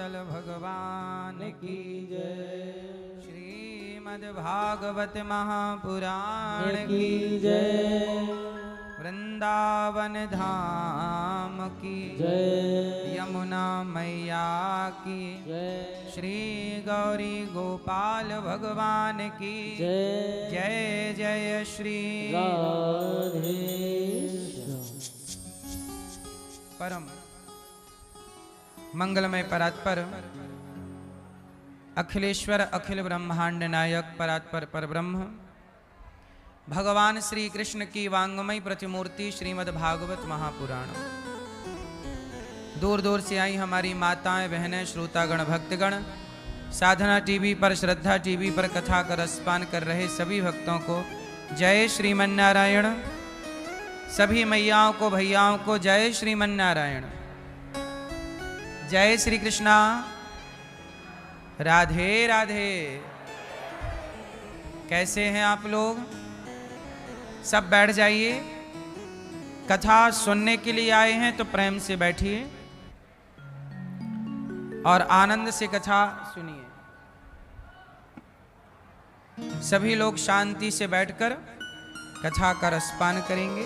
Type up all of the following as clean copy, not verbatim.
मंगल भगवान की जय। श्रीमद्भागवत महापुराण की जय। वृंदावन धाम की जय। यमुना मैया की जय। श्री गौरी गोपाल भगवान की जय। जय जय श्री राधे। परम मंगलमय परात्पर अखिलेश्वर अखिल ब्रह्मांड नायक परात्पर परब्रह्म भगवान श्री कृष्ण की वांगमय प्रतिमूर्ति श्रीमद् भागवत महापुराण। दूर दूर से आई हमारी माताएं बहनें श्रोतागण भक्तगण, साधना टीवी पर श्रद्धा टीवी पर कथा का रसपान कर रहे सभी भक्तों को जय श्रीमन्नारायण। सभी मैयाओं को भैयाओं को जय श्रीमन्नारायण। जय श्री कृष्णा। राधे राधे। कैसे हैं आप लोग? सब बैठ जाइए। कथा सुनने के लिए आए हैं तो प्रेम से बैठिए और आनंद से कथा सुनिए। सभी लोग शांति से बैठकर कथा का रसपान करेंगे।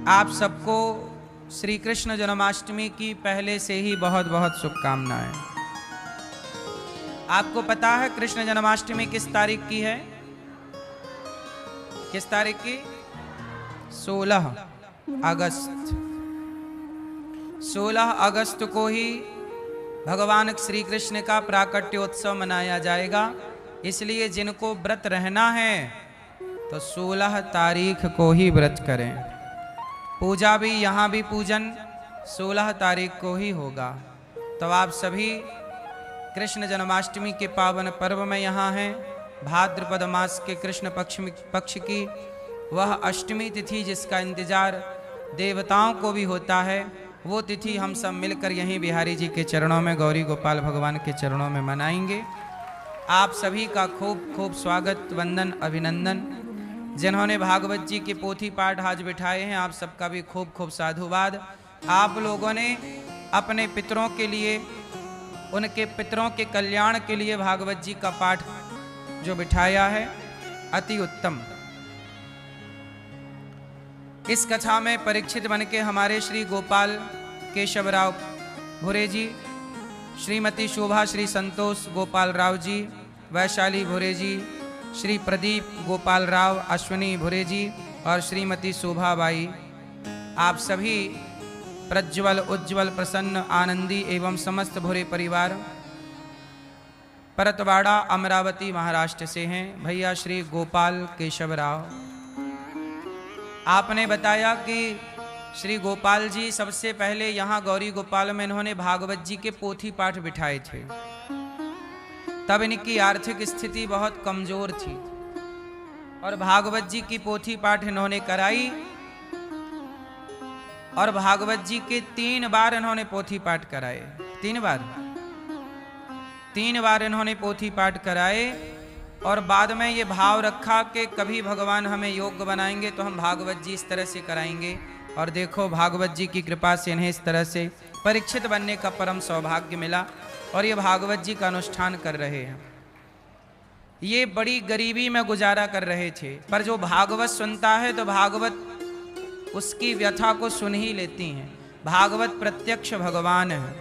आप सबको श्री कृष्ण जन्माष्टमी की पहले से ही बहुत बहुत शुभकामनाएं। आपको पता है कृष्ण जन्माष्टमी किस तारीख की है? किस तारीख की? 16 अगस्त। 16 अगस्त को ही भगवान श्री कृष्ण का प्राकट्योत्सव मनाया जाएगा। इसलिए जिनको व्रत रहना है तो 16 तारीख को ही व्रत करें। पूजा भी यहाँ भी पूजन 16 तारीख को ही होगा। तो आप सभी कृष्ण जन्माष्टमी के पावन पर्व में यहाँ हैं। भाद्रपद मास के कृष्ण पक्ष की वह अष्टमी तिथि जिसका इंतजार देवताओं को भी होता है, वो तिथि हम सब मिलकर यहीं बिहारी जी के चरणों में, गौरी गोपाल भगवान के चरणों में मनाएंगे। आप सभी का खूब खूब स्वागत, वंदन, अभिनंदन। जिन्होंने भागवत जी के पोथी पाठ आज बिठाए हैं, आप सबका भी खूब खूब साधुवाद। आप लोगों ने अपने पितरों के लिए, उनके पितरों के कल्याण के लिए भागवत जी का पाठ जो बिठाया है, अति उत्तम। इस कथा में परीक्षित बन के हमारे श्री गोपाल केशवराव भुरे जी, श्रीमती शोभा श्री संतोष गोपाल राव जी, वैशाली भुरे जी, श्री प्रदीप गोपाल राव अश्विनी भुरे जी और श्रीमती शोभा बाई, आप सभी प्रज्वल उज्ज्वल प्रसन्न आनंदी एवं समस्त भुरे परिवार परतवाड़ा अमरावती महाराष्ट्र से हैं। भैया श्री गोपाल केशवराव, आपने बताया कि श्री गोपाल जी सबसे पहले यहाँ गौरी गोपाल में इन्होंने भागवत जी के पोथी पाठ बिठाए थे। तब इनकी आर्थिक स्थिति बहुत कमजोर थी और भागवत जी की पोथी पाठ इन्होंने कराई और भागवत जी के 3 बार इन्होंने पोथी पाठ कराए। 3 बार इन्होंने पोथी पाठ कराए और बाद में ये भाव रखा कि कभी भगवान हमें योग्य बनाएंगे तो हम भागवत जी इस तरह से कराएंगे। और देखो भागवत जी की कृपा से इन्हें इस तरह से परीक्षित बनने का परम सौभाग्य मिला और ये भागवत जी का अनुष्ठान कर रहे हैं। ये बड़ी गरीबी में गुजारा कर रहे थे, पर जो भागवत सुनता है तो भागवत उसकी व्यथा को सुन ही लेती हैं। भागवत प्रत्यक्ष भगवान है।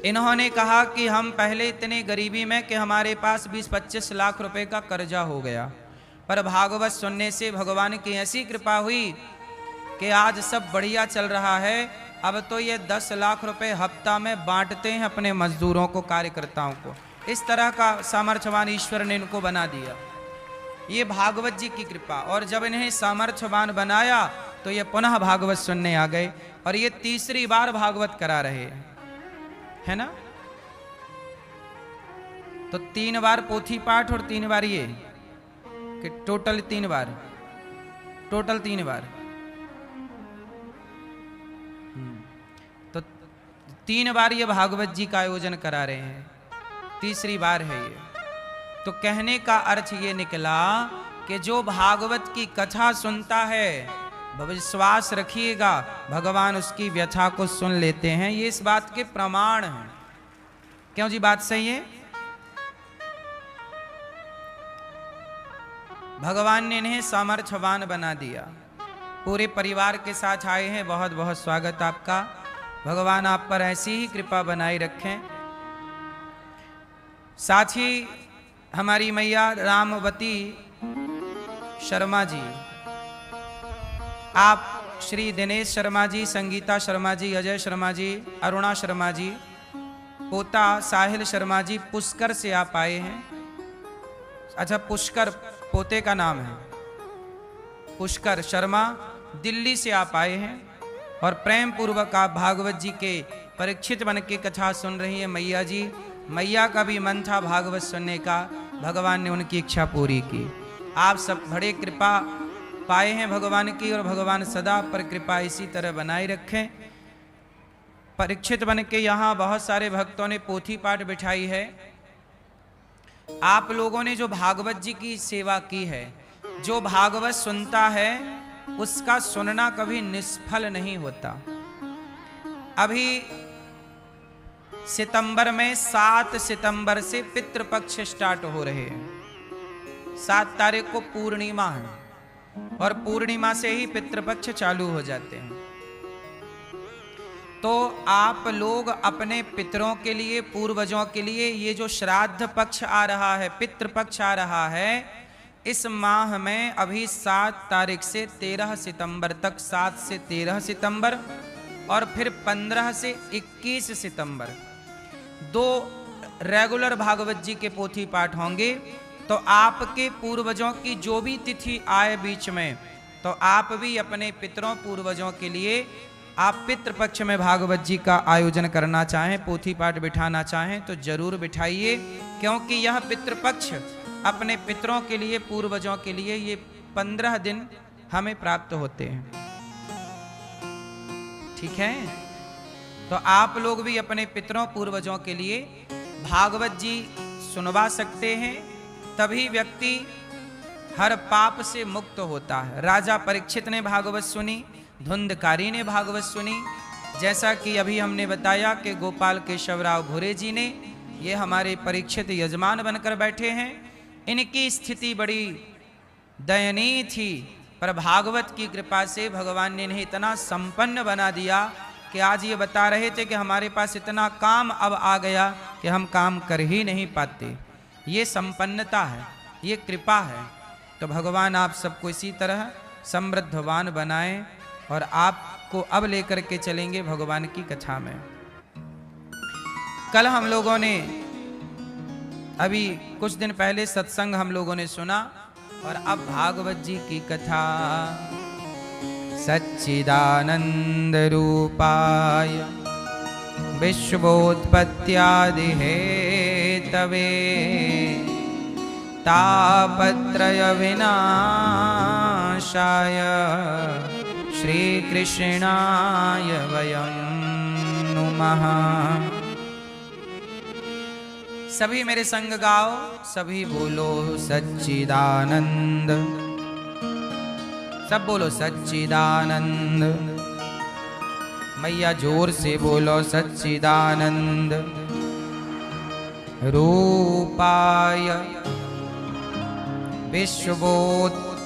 इन्होंने कहा कि हम पहले इतने गरीबी में कि हमारे पास 20-25 लाख रुपए का कर्जा हो गया, पर भागवत सुनने से भगवान की ऐसी कृपा हुई कि आज सब बढ़िया चल रहा है। अब तो ये 10 लाख रुपए हफ्ता में बांटते हैं अपने मजदूरों को, कार्यकर्ताओं को। इस तरह का सामर्थ्यवान ईश्वर ने इनको बना दिया। ये भागवत जी की कृपा। और जब इन्हें सामर्थ्यवान बनाया तो ये पुनः भागवत सुनने आ गए और ये 3री बार भागवत करा रहे हैं, है ना? तो 3 बार पोथी पाठ और 3 बार ये, कि टोटल 3 बार, टोटल 3 बार। तो 3 बार ये भागवत जी का आयोजन करा रहे हैं, 3री बार है ये। तो कहने का अर्थ ये निकला कि जो भागवत की कथा सुनता है, विश्वास रखिएगा, भगवान उसकी व्यथा को सुन लेते हैं। ये इस बात के प्रमाण हैं। क्यों जी, बात सही है? भगवान ने इन्हें सामर्थ्यवान बना दिया। पूरे परिवार के साथ आए हैं, बहुत बहुत स्वागत आपका। भगवान आप पर ऐसी ही कृपा बनाए रखें। साथ ही हमारी मैया रामवती शर्मा जी, आप श्री दिनेश शर्मा जी, संगीता शर्मा जी, अजय शर्मा जी, अरुणा शर्मा जी, पोता साहिल शर्मा जी, पुष्कर से आप आए हैं। अच्छा, पुष्कर पोते का नाम है, पुष्कर शर्मा, दिल्ली से आप आए हैं और प्रेम पूर्वक आप भागवत जी के परीक्षित बन के कथा सुन रही हैं। मैया जी, मैया का भी मन था भागवत सुनने का, भगवान ने उनकी इच्छा पूरी की। आप सब बड़े कृपा पाए हैं भगवान की, और भगवान सदा पर कृपा इसी तरह बनाए रखें। परीक्षित बन के यहाँ बहुत सारे भक्तों ने पोथी पाठ बिठाई है। आप लोगों ने जो भागवत जी की सेवा की है, जो भागवत सुनता है उसका सुनना कभी निष्फल नहीं होता। अभी सितंबर में 7 सितंबर से पितृपक्ष स्टार्ट हो रहे हैं। 7 तारीख को पूर्णिमा है और पूर्णिमा से ही पितृपक्ष चालू हो जाते हैं। तो आप लोग अपने पितरों के लिए, पूर्वजों के लिए, ये जो श्राद्ध पक्ष आ रहा है, पितृपक्ष आ रहा है, इस माह में अभी 7 तारीख से 13 सितंबर तक, 7 से 13 सितंबर और फिर 15 से 21 सितंबर 2 रेगुलर भागवत जी के पोथी पाठ होंगे। तो आपके पूर्वजों की जो भी तिथि आए बीच में, तो आप भी अपने पितरों पूर्वजों के लिए आप पितृपक्ष में भागवत जी का आयोजन करना चाहें, पोथी पाठ बिठाना चाहें तो जरूर बिठाइए, क्योंकि यह पितृपक्ष अपने पितरों के लिए, पूर्वजों के लिए ये 15 दिन हमें प्राप्त होते हैं। ठीक है? तो आप लोग भी अपने पितरों पूर्वजों के लिए भागवत जी सुनवा सकते हैं, तभी व्यक्ति हर पाप से मुक्त होता है। राजा परीक्षित ने भागवत सुनी, धुंधकारी ने भागवत सुनी, जैसा कि अभी हमने बताया कि गोपाल केशवराव भूरे जी ने, ये हमारे परीक्षित यजमान बनकर बैठे हैं। इनकी स्थिति बड़ी दयनीय थी, पर भागवत की कृपा से भगवान ने इन्हें इतना संपन्न बना दिया कि आज ये बता रहे थे कि हमारे पास इतना काम अब आ गया कि हम काम कर ही नहीं पाते। ये संपन्नता है, ये कृपा है। तो भगवान आप सबको इसी तरह समृद्धवान बनाएं, और आपको अब लेकर के चलेंगे भगवान की कथा में। कल हम लोगों ने, अभी कुछ दिन पहले सत्संग हम लोगों ने सुना, और अब भागवत जी की कथा। सच्चिदानंद रूपाय विश्वोत्पत्त्यादि हेतवे तापत्रय विनाशाय श्री कृष्णाय वयं नुमः। सभी मेरे संग गाओ, सभी बोलो सच्चिदानंद, सब बोलो सच्चिदानंद। मैया जोर से बोलो सच्चिदानंद रूपाय विश्वोत्पत्त्यादि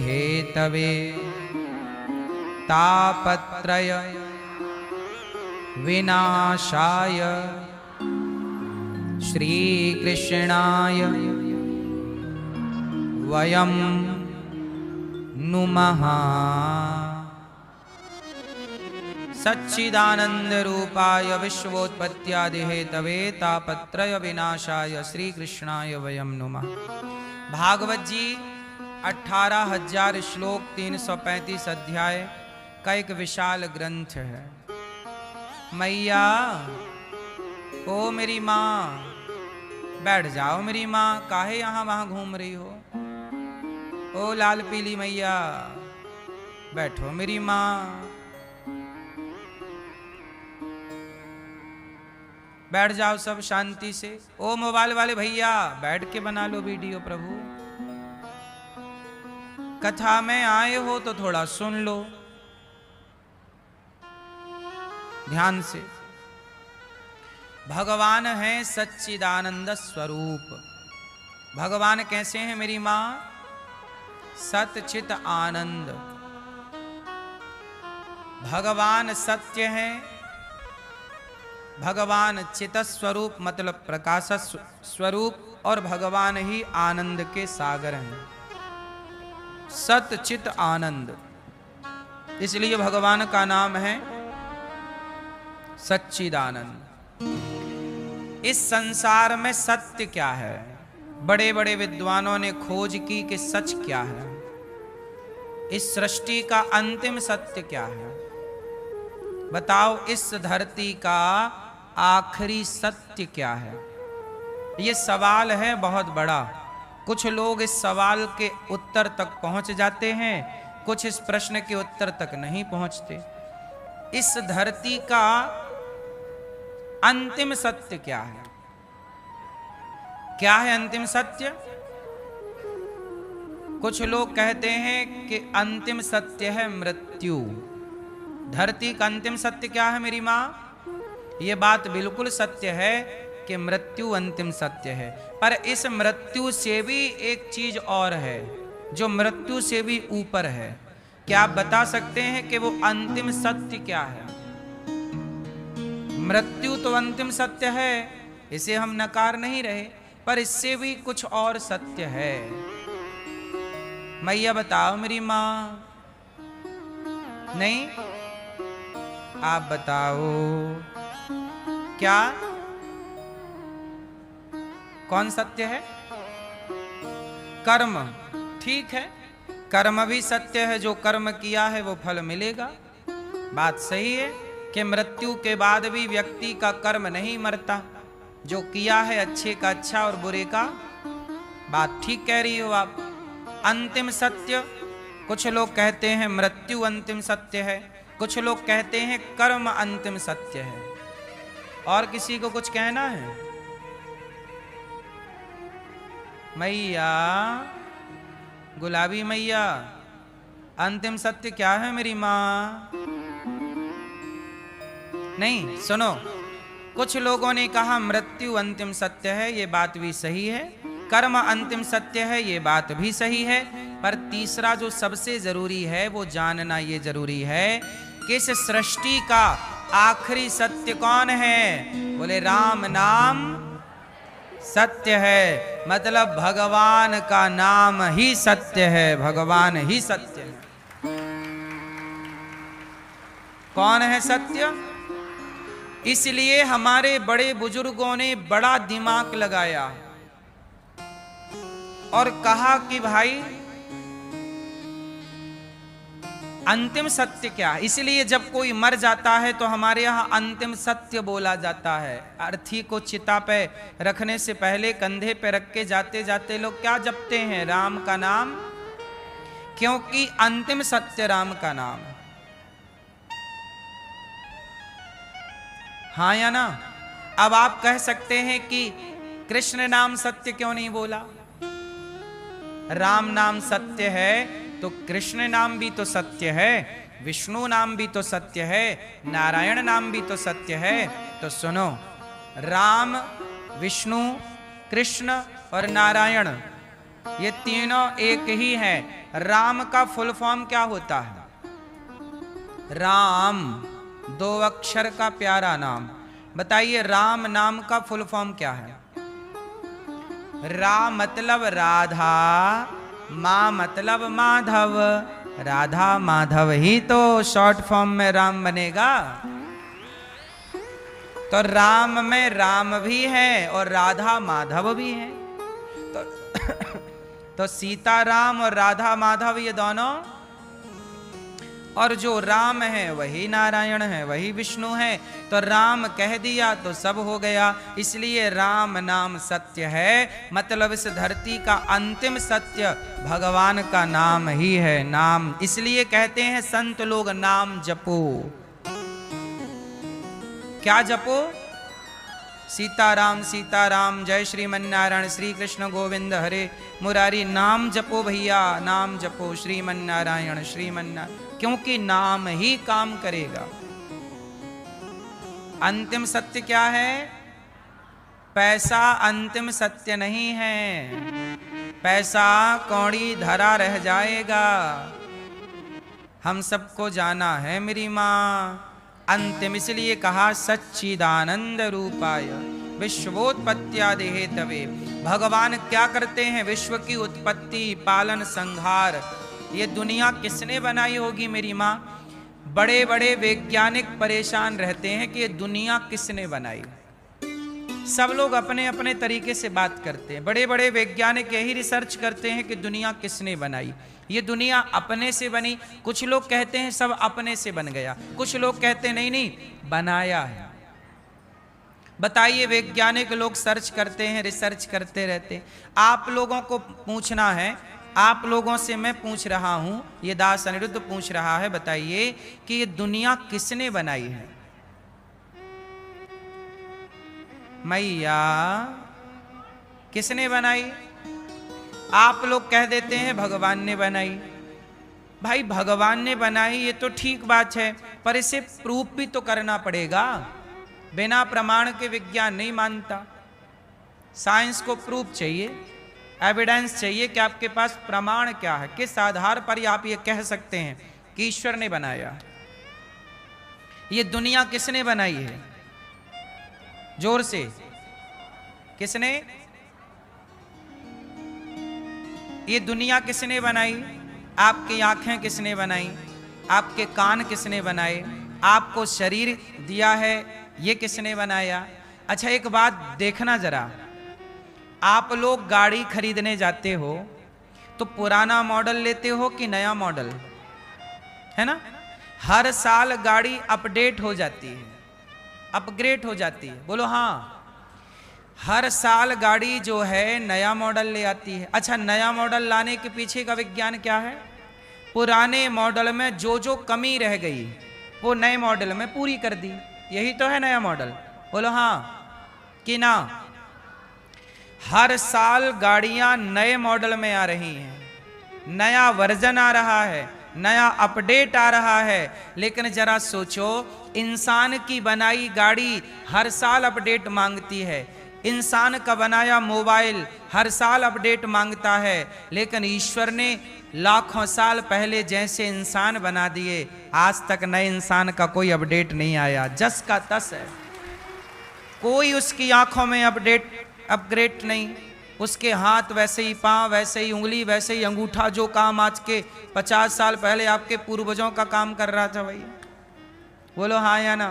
हेतवे तापत्रय विनाशाय श्रीकृष्णाय वयं नुमः। सच्चिदानंद रूपाय विश्वोत्पत्त्यादि हेतवे तापत्रय विनाशाय श्रीकृष्णाय वयं नुमः। भागवत जी 18,000 श्लोक, 335 अध्याय का एक विशाल ग्रंथ है। मैया, ओ मेरी माँ, बैठ जाओ मेरी माँ, काहे यहाँ वहाँ घूम रही हो? ओ लाल पीली मैया, बैठो मेरी माँ। बैठ जाओ सब शांति से। ओ मोबाइल वाले भैया, बैठ के बना लो वीडियो। प्रभु कथा में आए हो तो थोड़ा सुन लो ध्यान से। भगवान है सच्चिदानंद स्वरूप। भगवान कैसे हैं मेरी मां? सत चित आनंद। भगवान सत्य है, भगवान चित स्वरूप मतलब प्रकाश स्वरूप, और भगवान ही आनंद के सागर हैं। सत चित आनंद, इसलिए भगवान का नाम है सच्चिदानंद। इस संसार में सत्य क्या है? बड़े बड़े विद्वानों ने खोज की कि सच क्या है। इस सृष्टि का अंतिम सत्य क्या है? बताओ, इस धरती का आखिरी सत्य क्या है? ये सवाल है बहुत बड़ा। कुछ लोग इस सवाल के उत्तर तक पहुंच जाते हैं, कुछ इस प्रश्न के उत्तर तक नहीं पहुंचते। इस धरती का अंतिम सत्य क्या है? क्या है अंतिम सत्य? कुछ लोग कहते हैं कि अंतिम सत्य है मृत्यु। धरती का अंतिम सत्य क्या है मेरी मां? ये बात बिल्कुल सत्य है कि मृत्यु अंतिम सत्य है, पर इस मृत्यु से भी एक चीज और है जो मृत्यु से भी ऊपर है। क्या आप बता सकते हैं कि वो अंतिम सत्य क्या है? मृत्यु तो अंतिम सत्य है, इसे हम नकार नहीं रहे, पर इससे भी कुछ और सत्य है। मैया बताओ मेरी मां। नहीं, आप बताओ क्या कौन सत्य है? कर्म। ठीक है, कर्म भी सत्य है। जो कर्म किया है वो फल मिलेगा। बात सही है कि मृत्यु के बाद भी व्यक्ति का कर्म नहीं मरता। जो किया है अच्छे का अच्छा और बुरे का, बात ठीक कह रही हो आप। अंतिम सत्य, कुछ लोग कहते हैं मृत्यु अंतिम सत्य है, कुछ लोग कहते हैं कर्म अंतिम सत्य है। और किसी को कुछ कहना है? मैया, गुलाबी मैया, अंतिम सत्य क्या है मेरी मां? नहीं, सुनो। कुछ लोगों ने कहा मृत्यु अंतिम सत्य है, ये बात भी सही है। कर्म अंतिम सत्य है, ये बात भी सही है। पर तीसरा जो सबसे जरूरी है वो जानना ये जरूरी है कि इस सृष्टि का आखिरी सत्य कौन है? बोले राम नाम सत्य है। मतलब भगवान का नाम ही सत्य है, भगवान ही सत्य है। कौन है सत्य? इसलिए हमारे बड़े बुजुर्गों ने बड़ा दिमाग लगाया और कहा कि भाई अंतिम सत्य क्या? इसलिए जब कोई मर जाता है तो हमारे यहाँ अंतिम सत्य बोला जाता है। अर्थी को चिता पे रखने से पहले कंधे पे रख के जाते जाते लोग क्या जपते हैं? राम का नाम, क्योंकि अंतिम सत्य राम का नाम है। हाँ या ना? अब आप कह सकते हैं कि कृष्ण नाम सत्य क्यों नहीं बोला? राम नाम सत्य है तो कृष्ण नाम भी तो सत्य है, विष्णु नाम भी तो सत्य है, नारायण नाम भी तो सत्य है। तो सुनो, राम, विष्णु, कृष्ण और नारायण ये तीनों एक ही है। राम का फुल फॉर्म क्या होता है? राम, 2 अक्षर का प्यारा नाम। बताइए राम नाम का फुल फॉर्म क्या है? रा मतलब राधा, माँ मतलब माधव। राधा माधव ही तो शॉर्ट फॉर्म में राम बनेगा। तो राम में राम भी है और राधा माधव भी है। तो सीता राम और राधा माधव ये दोनों, और जो राम है वही नारायण है, वही विष्णु है। तो राम कह दिया तो सब हो गया। इसलिए राम नाम सत्य है। मतलब इस धरती का अंतिम सत्य भगवान का नाम ही है। नाम, इसलिए कहते हैं संत लोग नाम जपो। क्या जपो? सीताराम सीताराम, जय श्रीमन्नारायण, श्री कृष्ण गोविंद हरे मुरारी। नाम जपो भैया, नाम जपो, श्रीमन्नारायण श्रीमन्नारायण, क्योंकि नाम ही काम करेगा। अंतिम सत्य क्या है? पैसा अंतिम सत्य नहीं है, पैसा कौड़ी धरा रह जाएगा। हम सबको जाना है मेरी माँ। अंतिम इसलिए कहा सच्चिदानंद रूपाय विश्वोत्पत्त्यादि हेतवे। भगवान क्या करते हैं? विश्व की उत्पत्ति, पालन, संहार। ये दुनिया किसने बनाई होगी मेरी माँ? बड़े बड़े वैज्ञानिक परेशान रहते हैं कि ये दुनिया किसने बनाई। सब लोग अपने अपने तरीके से बात करते हैं। बड़े बड़े वैज्ञानिक यही रिसर्च करते हैं कि दुनिया किसने बनाई। ये दुनिया अपने से बनी। कुछ लोग कहते हैं सब अपने से बन गया, कुछ लोग कहते हैं नहीं नहीं, बनाया है। बताइए, वैज्ञानिक लोग सर्च करते हैं, रिसर्च करते रहते हैं। आप लोगों को पूछना है, आप लोगों से मैं पूछ रहा हूं, ये दास अनिरुद्ध पूछ रहा है, बताइए कि ये दुनिया किसने बनाई है? मैया किसने बनाई? आप लोग कह देते हैं भगवान ने बनाई। भाई भगवान ने बनाई ये तो ठीक बात है, पर इसे प्रूफ भी तो करना पड़ेगा। बिना प्रमाण के विज्ञान नहीं मानता। साइंस को प्रूफ चाहिए, एविडेंस चाहिए कि आपके पास प्रमाण क्या है, किस आधार पर आप ये कह सकते हैं कि ईश्वर ने बनाया। ये दुनिया किसने बनाई है? जोर से, किसने? ये दुनिया किसने बनाई? आपकी आंखें किसने बनाई? आपके कान किसने बनाए? आपको शरीर दिया है, ये किसने बनाया? अच्छा एक बात देखना जरा, आप लोग गाड़ी खरीदने जाते हो तो पुराना मॉडल लेते हो कि नया मॉडल? है ना? हर साल गाड़ी अपडेट हो जाती है, अपग्रेड हो जाती है। बोलो हाँ। हर साल गाड़ी जो है नया मॉडल ले आती है। अच्छा, नया मॉडल लाने के पीछे का विज्ञान क्या है? पुराने मॉडल में जो जो कमी रह गई वो नए मॉडल में पूरी कर दी। यही तो है नया मॉडल। बोलो हाँ कि ना? हर साल गाड़ियां नए मॉडल में आ रही हैं, नया वर्जन आ रहा है, नया अपडेट आ रहा है। लेकिन जरा सोचो, इंसान की बनाई गाड़ी हर साल अपडेट मांगती है, इंसान का बनाया मोबाइल हर साल अपडेट मांगता है, लेकिन ईश्वर ने लाखों साल पहले जैसे इंसान बना दिए, आज तक नए इंसान का कोई अपडेट नहीं आया। जस का तस है, कोई उसकी आंखों में अपग्रेड नहीं। उसके हाथ वैसे ही, पांव वैसे ही, उंगली वैसे ही, अंगूठा जो काम आज के 50 साल पहले आपके पूर्वजों का काम कर रहा था भैया। बोलो हाँ या ना?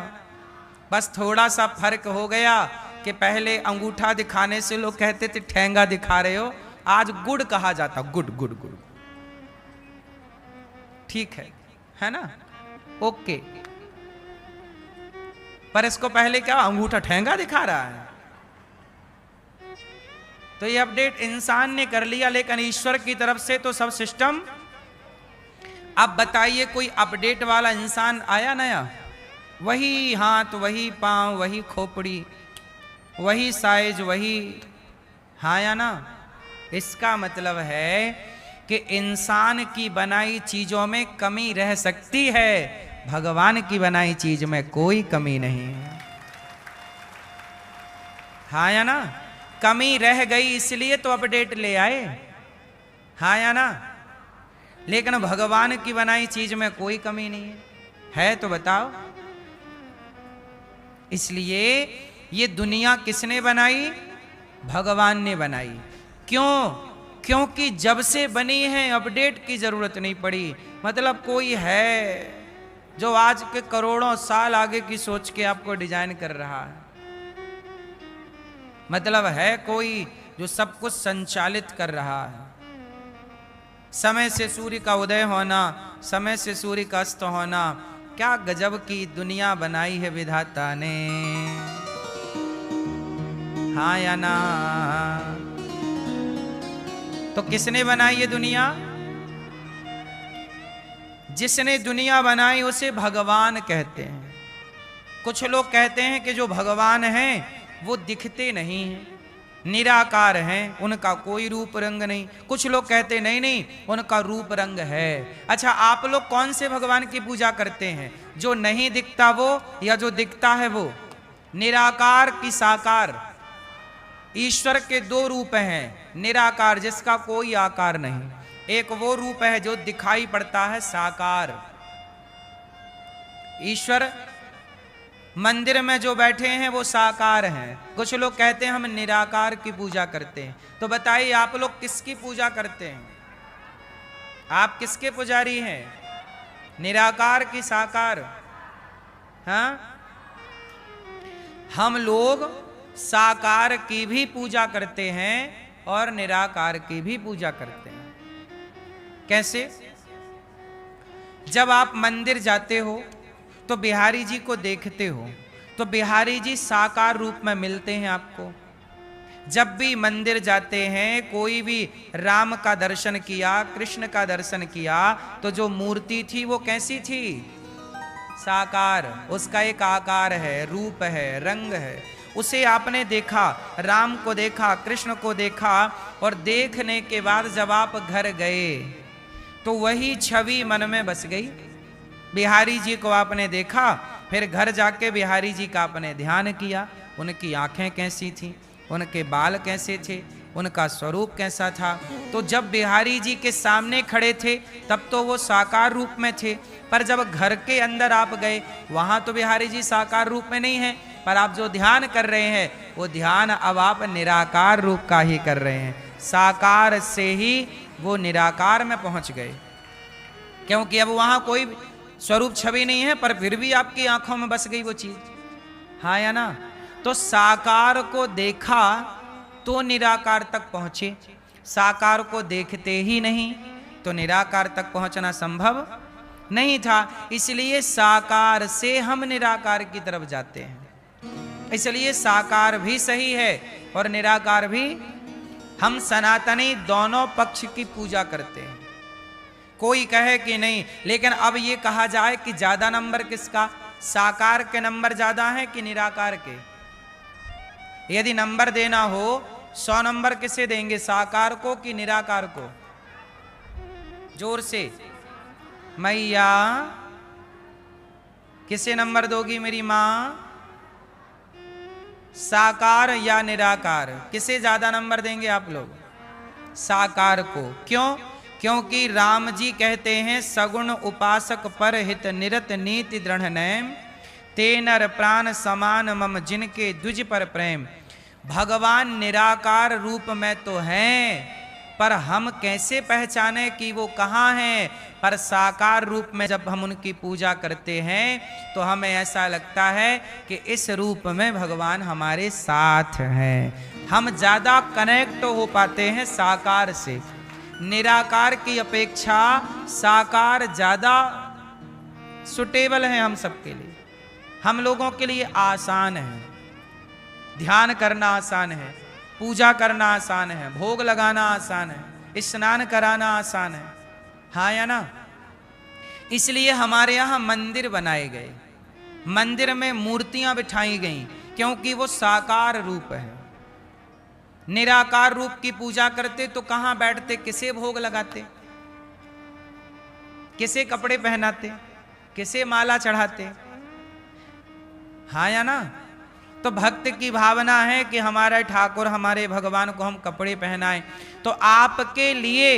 बस थोड़ा सा फर्क हो गया कि पहले अंगूठा दिखाने से लोग कहते थे ठेंगा दिखा रहे हो, आज गुड़ कहा जाता, गुड़ गुड़ गुड़। ठीक है ना? ओके। पर इसको पहले क्या अंगूठा ठेंगा दिखा रहा है? तो ये अपडेट इंसान ने कर लिया, लेकिन ईश्वर की तरफ से तो सब सिस्टम। अब बताइए कोई अपडेट वाला इंसान आया नया? वही हाथ, वही पांव, वही खोपड़ी, वही साइज, वही। हाँ या ना? इसका मतलब है कि इंसान की बनाई चीजों में कमी रह सकती है, भगवान की बनाई चीज में कोई कमी नहीं है। हाँ या ना? कमी रह गई इसलिए तो अपडेट ले आए। हाँ या ना? लेकिन भगवान की बनाई चीज में कोई कमी नहीं है तो बताओ। इसलिए ये दुनिया किसने बनाई? भगवान ने बनाई। क्यों? क्योंकि जब से बनी है अपडेट की जरूरत नहीं पड़ी। मतलब कोई है जो आज के करोड़ों साल आगे की सोच के आपको डिजाइन कर रहा है। मतलब है कोई जो सब कुछ संचालित कर रहा है। समय से सूर्य का उदय होना, समय से सूर्य का अस्त होना, क्या गजब की दुनिया बनाई है विधाता ने। हाँ या ना? तो किसने बनाई ये दुनिया? जिसने दुनिया बनाई उसे भगवान कहते हैं। कुछ लोग कहते हैं कि जो भगवान हैं वो दिखते नहीं हैं, निराकार हैं, उनका कोई रूप रंग नहीं। कुछ लोग कहते नहीं नहीं उनका रूप रंग है। अच्छा, आप लोग कौन से भगवान की पूजा करते हैं? जो नहीं दिखता वो या जो दिखता है वो? निराकार की साकार। ईश्वर के दो रूप हैं, निराकार जिसका कोई आकार नहीं, एक वो रूप है जो दिखाई पड़ता है साकार। ईश्वर मंदिर में जो बैठे हैं वो साकार हैं। कुछ लोग कहते हैं हम निराकार की पूजा करते हैं। तो बताइए आप लोग किसकी पूजा करते हैं? आप किसके पुजारी हैं? निराकार की साकार? हाँ, हम लोग साकार की भी पूजा करते हैं और निराकार की भी पूजा करते हैं। कैसे? जब आप मंदिर जाते हो तो बिहारी जी को देखते हो तो बिहारी जी साकार रूप में मिलते हैं आपको। जब भी मंदिर जाते हैं, कोई भी राम का दर्शन किया, कृष्ण का दर्शन किया, तो जो मूर्ति थी वो कैसी थी? साकार। उसका एक आकार है, रूप है, रंग है। उसे आपने देखा, राम को देखा, कृष्ण को देखा, और देखने के बाद जब आप घर गए तो वही छवि मन में बस गई। बिहारी जी को आपने देखा, फिर घर जाके बिहारी जी का आपने ध्यान किया, उनकी आंखें कैसी थी, उनके बाल कैसे थे, उनका स्वरूप कैसा था। तो जब बिहारी जी के सामने खड़े थे तब तो वो साकार रूप में थे, पर जब घर के अंदर आप गए वहां तो बिहारी जी साकार रूप में नहीं है, पर आप जो ध्यान कर रहे हैं वो ध्यान अब आप निराकार रूप का ही कर रहे हैं। साकार से ही वो निराकार में पहुंच गए, क्योंकि अब वहां कोई स्वरूप छवि नहीं है, पर फिर भी आपकी आंखों में बस गई वो चीज। हाँ या ना? तो साकार को देखा तो निराकार तक पहुंचे, साकार को देखते ही नहीं तो निराकार तक पहुंचना संभव नहीं था। इसलिए साकार से हम निराकार की तरफ जाते हैं। इसलिए साकार भी सही है और निराकार भी। हम सनातनी दोनों पक्ष की पूजा करते हैं। कोई कहे कि नहीं, लेकिन अब ये कहा जाए कि ज्यादा नंबर किसका? साकार के नंबर ज्यादा है कि निराकार के? यदि नंबर देना हो 100 नंबर किसे देंगे, साकार को कि निराकार को? जोर से मैया किसे नंबर दोगी मेरी मां? साकार या निराकार? किसे ज्यादा नंबर देंगे आप लोग? साकार को। क्यों? क्योंकि राम जी कहते हैं सगुण उपासक पर हित निरत नीति दृढ़ नैम, ते नर प्राण समान मम जिनके द्विज पर प्रेम। भगवान निराकार रूप में तो हैं, पर हम कैसे पहचाने कि वो कहाँ हैं? पर साकार रूप में जब हम उनकी पूजा करते हैं तो हमें ऐसा लगता है कि इस रूप में भगवान हमारे साथ हैं। हम ज्यादा कनेक्ट हो पाते हैं साकार से। निराकार की अपेक्षा साकार ज्यादा सुटेबल है हम सबके लिए, हम लोगों के लिए आसान है। ध्यान करना आसान है, पूजा करना आसान है, भोग लगाना आसान है, स्नान कराना आसान है। हाँ या ना? इसलिए हमारे यहाँ मंदिर बनाए गए, मंदिर में मूर्तियां बिठाई गई, क्योंकि वो साकार रूप है। निराकार रूप की पूजा करते तो कहां बैठते, किसे भोग लगाते, किसे कपड़े पहनाते, किसे माला चढ़ाते? हाँ या ना? तो भक्त की भावना है कि हमारे ठाकुर, हमारे भगवान को हम कपड़े पहनाएं। तो आपके लिए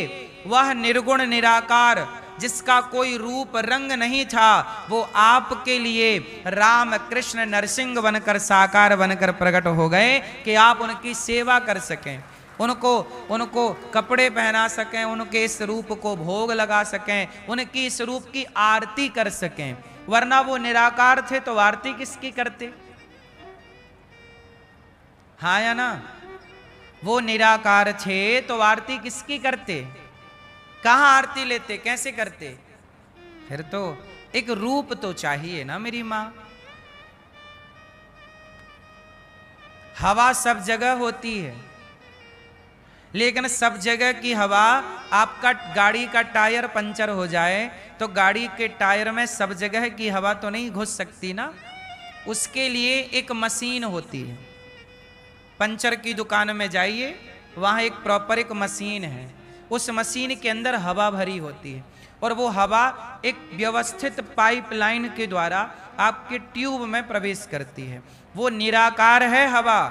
वह निर्गुण निराकार जिसका कोई रूप रंग नहीं था, वो आपके लिए राम कृष्ण नरसिंह बनकर, साकार बनकर प्रकट हो गए कि आप उनकी सेवा कर सकें, उनको कपड़े पहना सकें, उनके इस रूप को भोग लगा सकें, उनकी इस रूप की आरती कर सकें। वरना वो निराकार थे तो आरती किसकी करते? हाँ या ना? वो निराकार थे तो आरती किसकी करते? कहां आरती लेते, कैसे करते? फिर तो एक रूप तो चाहिए ना मेरी मां। हवा सब जगह होती है, लेकिन सब जगह की हवा, आपका गाड़ी का टायर पंचर हो जाए तो गाड़ी के टायर में सब जगह की हवा तो नहीं घुस सकती ना। उसके लिए एक मशीन होती है, पंचर की दुकान में जाइए, वहाँ एक प्रॉपर एक मशीन है, उस मशीन के अंदर हवा भरी होती है और वो हवा एक व्यवस्थित पाइपलाइन के द्वारा आपके ट्यूब में प्रवेश करती है। वो निराकार है हवा,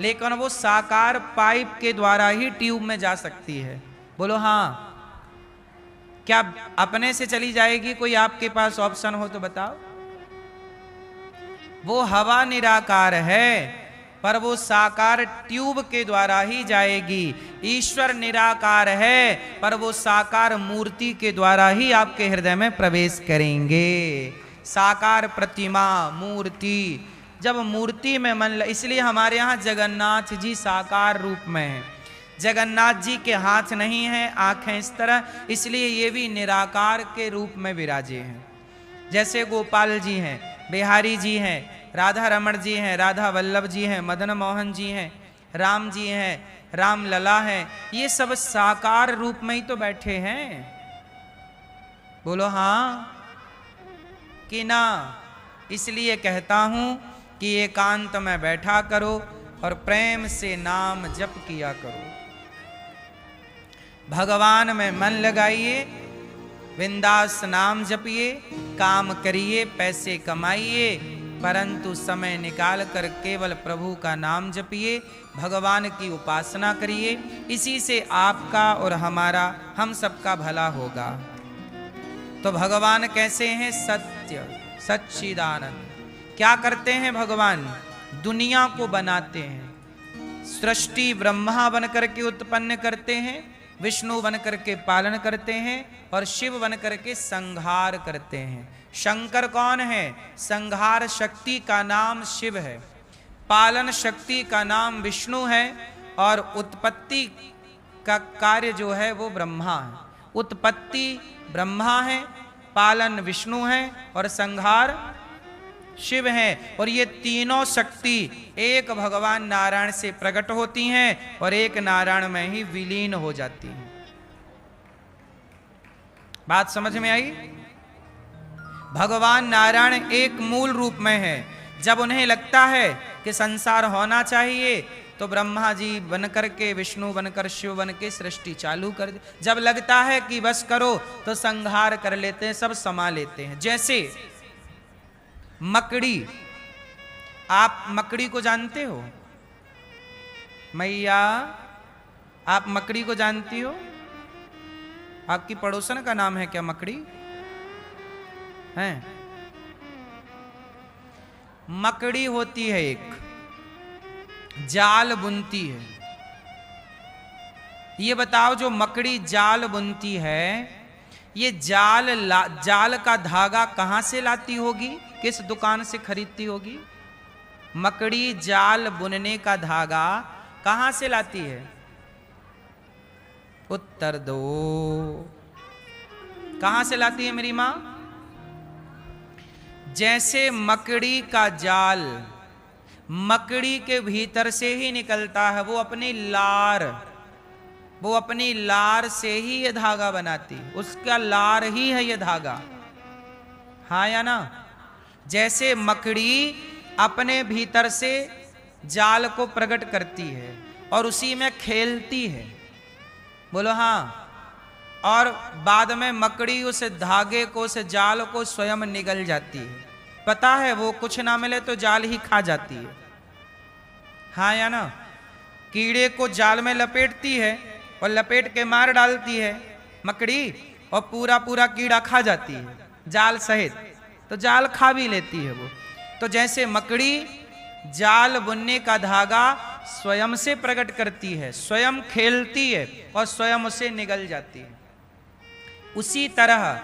लेकिन वो साकार पाइप के द्वारा ही ट्यूब में जा सकती है। बोलो हाँ। क्या अपने से चली जाएगी? कोई आपके पास ऑप्शन हो तो बताओ। वो हवा निराकार है, पर वो साकार ट्यूब के द्वारा ही जाएगी। ईश्वर निराकार है, पर वो साकार मूर्ति के द्वारा ही आपके हृदय में प्रवेश करेंगे। साकार प्रतिमा मूर्ति, जब मूर्ति में मन, इसलिए हमारे यहाँ जगन्नाथ जी साकार रूप में हैं। जगन्नाथ जी के हाथ नहीं हैं, आंखें इस तरह, इसलिए ये भी निराकार के रूप में विराजे हैं। जैसे गोपाल जी हैं, बिहारी जी हैं, राधा रमण जी हैं, राधा वल्लभ जी हैं, मदन मोहन जी हैं, राम जी हैं, राम लला हैं, ये सब साकार रूप में ही तो बैठे हैं। बोलो हाँ कि ना। इसलिए कहता हूं कि एकांत में बैठा करो और प्रेम से नाम जप किया करो, भगवान में मन लगाइए, बिंदास नाम जपिए, काम करिए, पैसे कमाइए, परंतु समय निकाल कर केवल प्रभु का नाम जपिए, भगवान की उपासना करिए। इसी से आपका और हमारा, हम सबका भला होगा। तो भगवान कैसे हैं? सत्य सच्चिदानंद। क्या करते हैं भगवान? दुनिया को बनाते हैं। सृष्टि ब्रह्मा बनकर के उत्पन्न करते हैं, विष्णु बनकर के पालन करते हैं और शिव बनकर के संहार करते हैं। शंकर कौन है? संहार शक्ति का नाम शिव है, पालन शक्ति का नाम विष्णु है और उत्पत्ति का कार्य जो है वो ब्रह्मा है। उत्पत्ति ब्रह्मा है, पालन विष्णु है और संहार शिव है। और ये तीनों शक्ति एक भगवान नारायण से प्रकट होती हैं और एक नारायण में ही विलीन हो जाती हैं। बात समझ में आई? भगवान नारायण एक मूल रूप में है। जब उन्हें लगता है कि संसार होना चाहिए तो ब्रह्मा जी बनकर के, विष्णु बनकर, शिव बन के सृष्टि चालू कर दे। जब लगता है कि बस करो तो संहार कर लेते हैं, सब समा लेते हैं। जैसे मकड़ी, आप मकड़ी को जानते हो? मैया, आप मकड़ी को जानती हो? आपकी पड़ोसन का नाम है क्या मकड़ी? है? मकड़ी होती है एक, जाल बुनती है। ये बताओ, जो मकड़ी जाल बुनती है, ये जाल का धागा कहां से लाती होगी? किस दुकान से खरीदती होगी? मकड़ी जाल बुनने का धागा कहां से लाती है? उत्तर दो। कहां से लाती है मेरी मां? जैसे मकड़ी का जाल मकड़ी के भीतर से ही निकलता है, वो अपनी लार से ही ये धागा बनाती, उसका लार ही है ये धागा। हाँ या ना? जैसे मकड़ी अपने भीतर से जाल को प्रकट करती है और उसी में खेलती है। बोलो हाँ। और बाद में मकड़ी उस धागे को, उस जाल को स्वयं निगल जाती है। पता है, वो कुछ ना मिले तो जाल ही खा जाती है। हाँ या ना? कीड़े को जाल में लपेटती है और लपेट के मार डालती है मकड़ी, और पूरा पूरा कीड़ा खा जाती है जाल सहित, तो जाल खा भी लेती है वो। तो जैसे मकड़ी जाल बुनने का धागा स्वयं से प्रकट करती है, स्वयं खेलती है और स्वयं उसे निगल जाती है, उसी तरह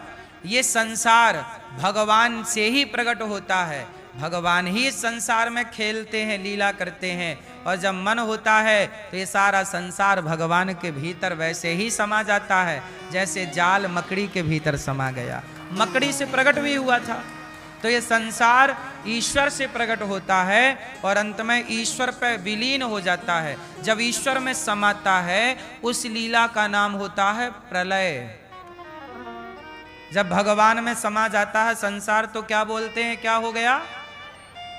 ये संसार भगवान से ही प्रकट होता है। भगवान ही संसार में खेलते हैं, लीला करते हैं, और जब मन होता है तो ये सारा संसार भगवान के भीतर वैसे ही समा जाता है जैसे जाल मकड़ी के भीतर समा गया। मकड़ी से प्रकट भी हुआ था, तो ये संसार ईश्वर से प्रकट होता है और अंत में ईश्वर पर विलीन हो जाता है। जब ईश्वर में समाता है, उस लीला का नाम होता है प्रलय। जब भगवान में समा जाता है संसार, तो क्या बोलते हैं? क्या हो गया?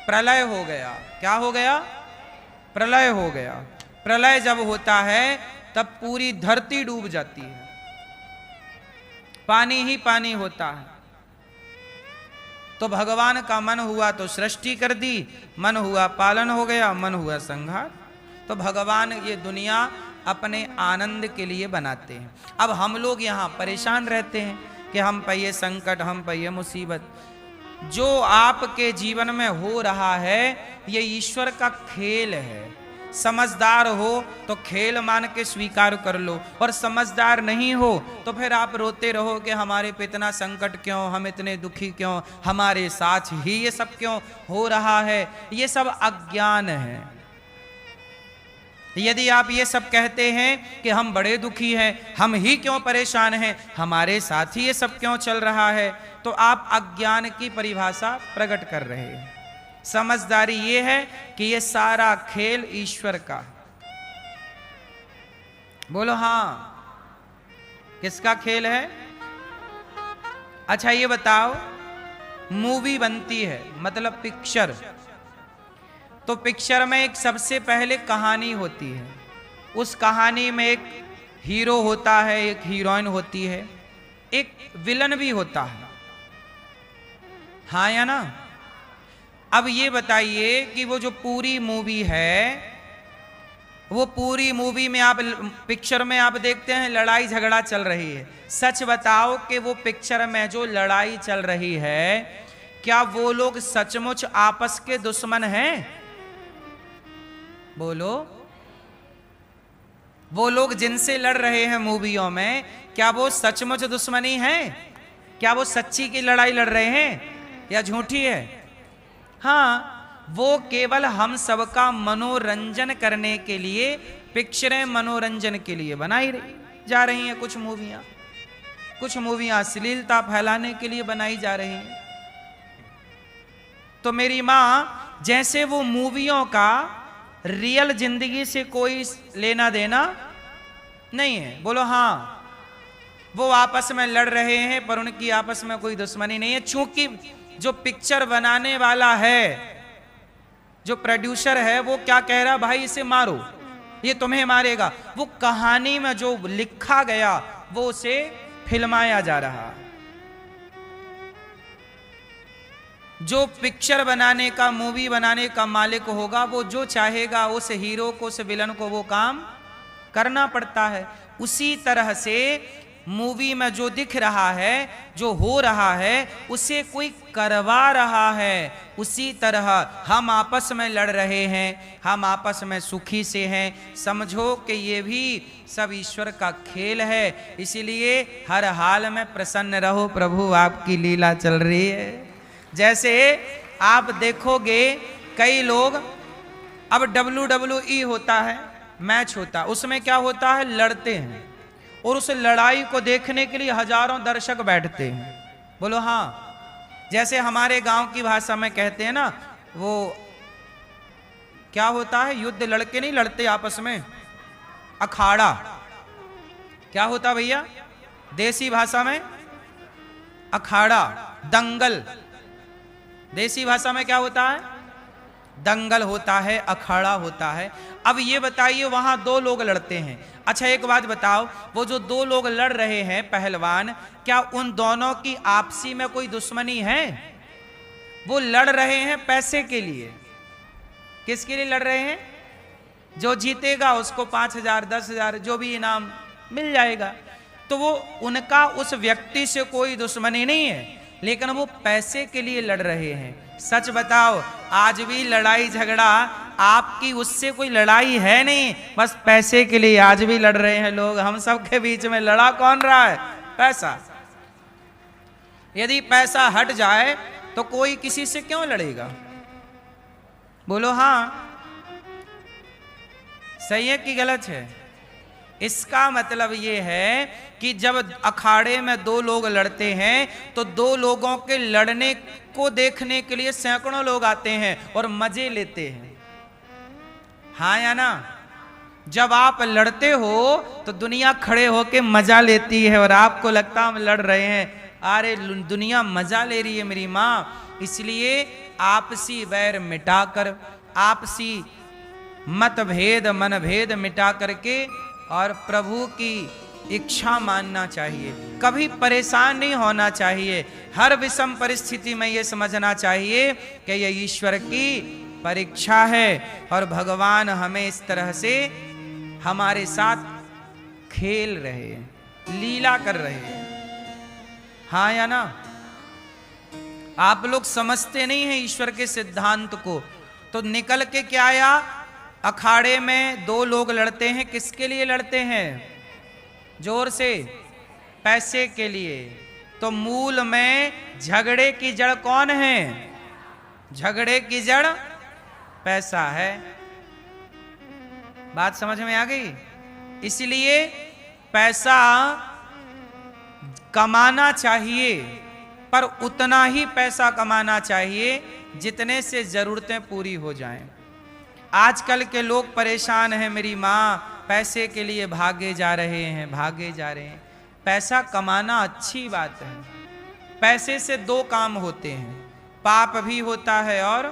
प्रलय हो गया। क्या हो गया? प्रलय हो गया। प्रलय जब होता है तब पूरी धरती डूब जाती है, पानी ही पानी होता है। तो भगवान का मन हुआ तो सृष्टि कर दी, मन हुआ पालन हो गया, मन हुआ संहार। तो भगवान ये दुनिया अपने आनंद के लिए बनाते हैं। अब हम लोग यहाँ परेशान रहते हैं कि हम पे ये संकट, हम पे ये मुसीबत। जो आपके जीवन में हो रहा है ये ईश्वर का खेल है। समझदार हो तो खेल मान के स्वीकार कर लो, और समझदार नहीं हो तो फिर आप रोते रहो कि हमारे पे इतना संकट क्यों, हम इतने दुखी क्यों, हमारे साथ ही ये सब क्यों हो रहा है। ये सब अज्ञान है। यदि आप ये सब कहते हैं कि हम बड़े दुखी हैं, हम ही क्यों परेशान हैं, हमारे साथ ही ये सब क्यों चल रहा है, तो आप अज्ञान की परिभाषा प्रकट कर रहे हैं। समझदारी ये है कि ये सारा खेल ईश्वर का। बोलो हाँ, किसका खेल है? अच्छा ये बताओ, मूवी बनती है मतलब पिक्चर, तो पिक्चर में एक सबसे पहले कहानी होती है। उस कहानी में एक हीरो होता है, एक हीरोइन होती है, एक विलन भी होता है, हाँ या ना? अब ये बताइए कि वो जो पूरी मूवी है, वो पूरी मूवी में आप पिक्चर में आप देखते हैं लड़ाई झगड़ा चल रही है। सच बताओ कि वो पिक्चर में जो लड़ाई चल रही है, क्या वो लोग सचमुच आपस के दुश्मन हैं? बोलो, वो लोग जिनसे लड़ रहे हैं मूवियों में, क्या वो सचमुच दुश्मनी है? क्या वो सच्ची की लड़ाई लड़ रहे हैं या झूठी है? हाँ, वो केवल हम सबका मनोरंजन करने के लिए, पिक्चरें मनोरंजन के लिए बनाई जा रही हैं। कुछ मूवियां अश्लीलता फैलाने के लिए बनाई जा रही हैं। तो मेरी मां, जैसे वो मूवियों का रियल जिंदगी से कोई लेना देना नहीं है। बोलो हाँ, वो आपस में लड़ रहे हैं पर उनकी आपस में कोई दुश्मनी नहीं है। चूंकि जो पिक्चर बनाने वाला है, जो प्रोड्यूसर है, वो क्या कह रहा, भाई इसे मारो, ये तुम्हें मारेगा। वो कहानी में जो लिखा गया वो उसे फिल्माया जा रहा। जो पिक्चर बनाने का, मूवी बनाने का मालिक होगा, वो जो चाहेगा उस हीरो को, उस विलन को वो काम करना पड़ता है। उसी तरह से मूवी में जो दिख रहा है, जो हो रहा है, उसे कोई करवा रहा है। उसी तरह हम आपस में लड़ रहे हैं, हम आपस में सुखी से हैं, समझो कि ये भी सब ईश्वर का खेल है। इसीलिए हर हाल में प्रसन्न रहो, प्रभु आपकी लीला चल रही है। जैसे आप देखोगे कई लोग, अब WWE होता है, मैच होता है, उसमें क्या होता है, लड़ते हैं, और उस लड़ाई को देखने के लिए हजारों दर्शक बैठते हैं। बोलो हाँ। जैसे हमारे गांव की भाषा में कहते हैं ना, वो क्या होता है, युद्ध लड़के नहीं लड़ते आपस में, अखाड़ा। क्या होता भैया देसी भाषा में? अखाड़ा, दंगल। देसी भाषा में क्या होता है? दंगल होता है, अखाड़ा होता है। अब ये बताइए, वहां दो लोग लड़ते हैं। अच्छा एक बात बताओ, वो जो दो लोग लड़ रहे हैं पहलवान, क्या उन दोनों की आपसी में कोई दुश्मनी है? वो लड़ रहे हैं पैसे के लिए। किसके लिए लड़ रहे हैं? जो जीतेगा उसको 5,000 10,000 जो भी इनाम मिल जाएगा। तो वो उनका उस व्यक्ति से कोई दुश्मनी नहीं है, लेकिन वो पैसे के लिए लड़ रहे हैं। सच बताओ, आज भी लड़ाई झगड़ा आपकी उससे कोई लड़ाई है नहीं, बस पैसे के लिए आज भी लड़ रहे हैं लोग। हम सब के बीच में लड़ा कौन रहा है? पैसा। यदि पैसा हट जाए तो कोई किसी से क्यों लड़ेगा? बोलो हाँ। सही है कि गलत है? इसका मतलब ये है कि जब अखाड़े में दो लोग लड़ते हैं तो दो लोगों के लड़ने को देखने के लिए सैकड़ों लोग आते हैं और मजे लेते हैं, हाँ या ना? जब आप लड़ते हो तो दुनिया खड़े होके मजा लेती है और आपको लगता हम लड़ रहे हैं, अरे दुनिया मजा ले रही है मेरी माँ। इसलिए आपसी वैर मिटाकर, आपसी मतभेद मनभेद मिटा करके और प्रभु की इच्छा मानना चाहिए। कभी परेशान नहीं होना चाहिए। हर विषम परिस्थिति में ये समझना चाहिए कि ये ईश्वर की परीक्षा है और भगवान हमें इस तरह से हमारे साथ खेल रहे हैं, लीला कर रहे हैं। हाँ या ना? आप लोग समझते नहीं हैं ईश्वर के सिद्धांत को। तो निकल के क्या आया? अखाड़े में दो लोग लड़ते हैं। किसके लिए लड़ते हैं? जोर से, पैसे के लिए। तो मूल में झगड़े की जड़ कौन है? झगड़े की जड़ पैसा है। बात समझ में आ गई? इसलिए पैसा कमाना चाहिए, पर उतना ही पैसा कमाना चाहिए जितने से जरूरतें पूरी हो जाएं। आजकल के लोग परेशान हैं, मेरी माँ पैसे के लिए भागे जा रहे हैं, भागे जा रहे हैं। पैसा कमाना अच्छी बात है। पैसे से दो काम होते हैं, पाप भी होता है और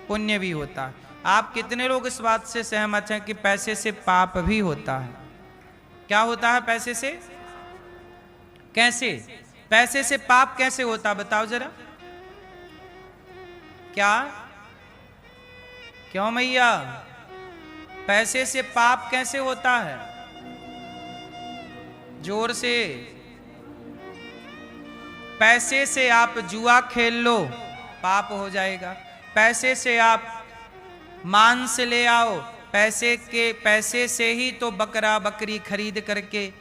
पुण्य भी होता है। आप कितने लोग इस बात से सहमत हैं कि पैसे से पाप भी होता है? क्या होता है पैसे से? कैसे? पैसे से पाप कैसे होता, बताओ जरा। क्या? क्यों मैया? पैसे से पाप कैसे होता है? जोर से। पैसे से आप जुआ खेल लो, पाप हो जाएगा। पैसे से आप मांस ले आओ, पैसे से ही तो बकरा बकरी खरीद करके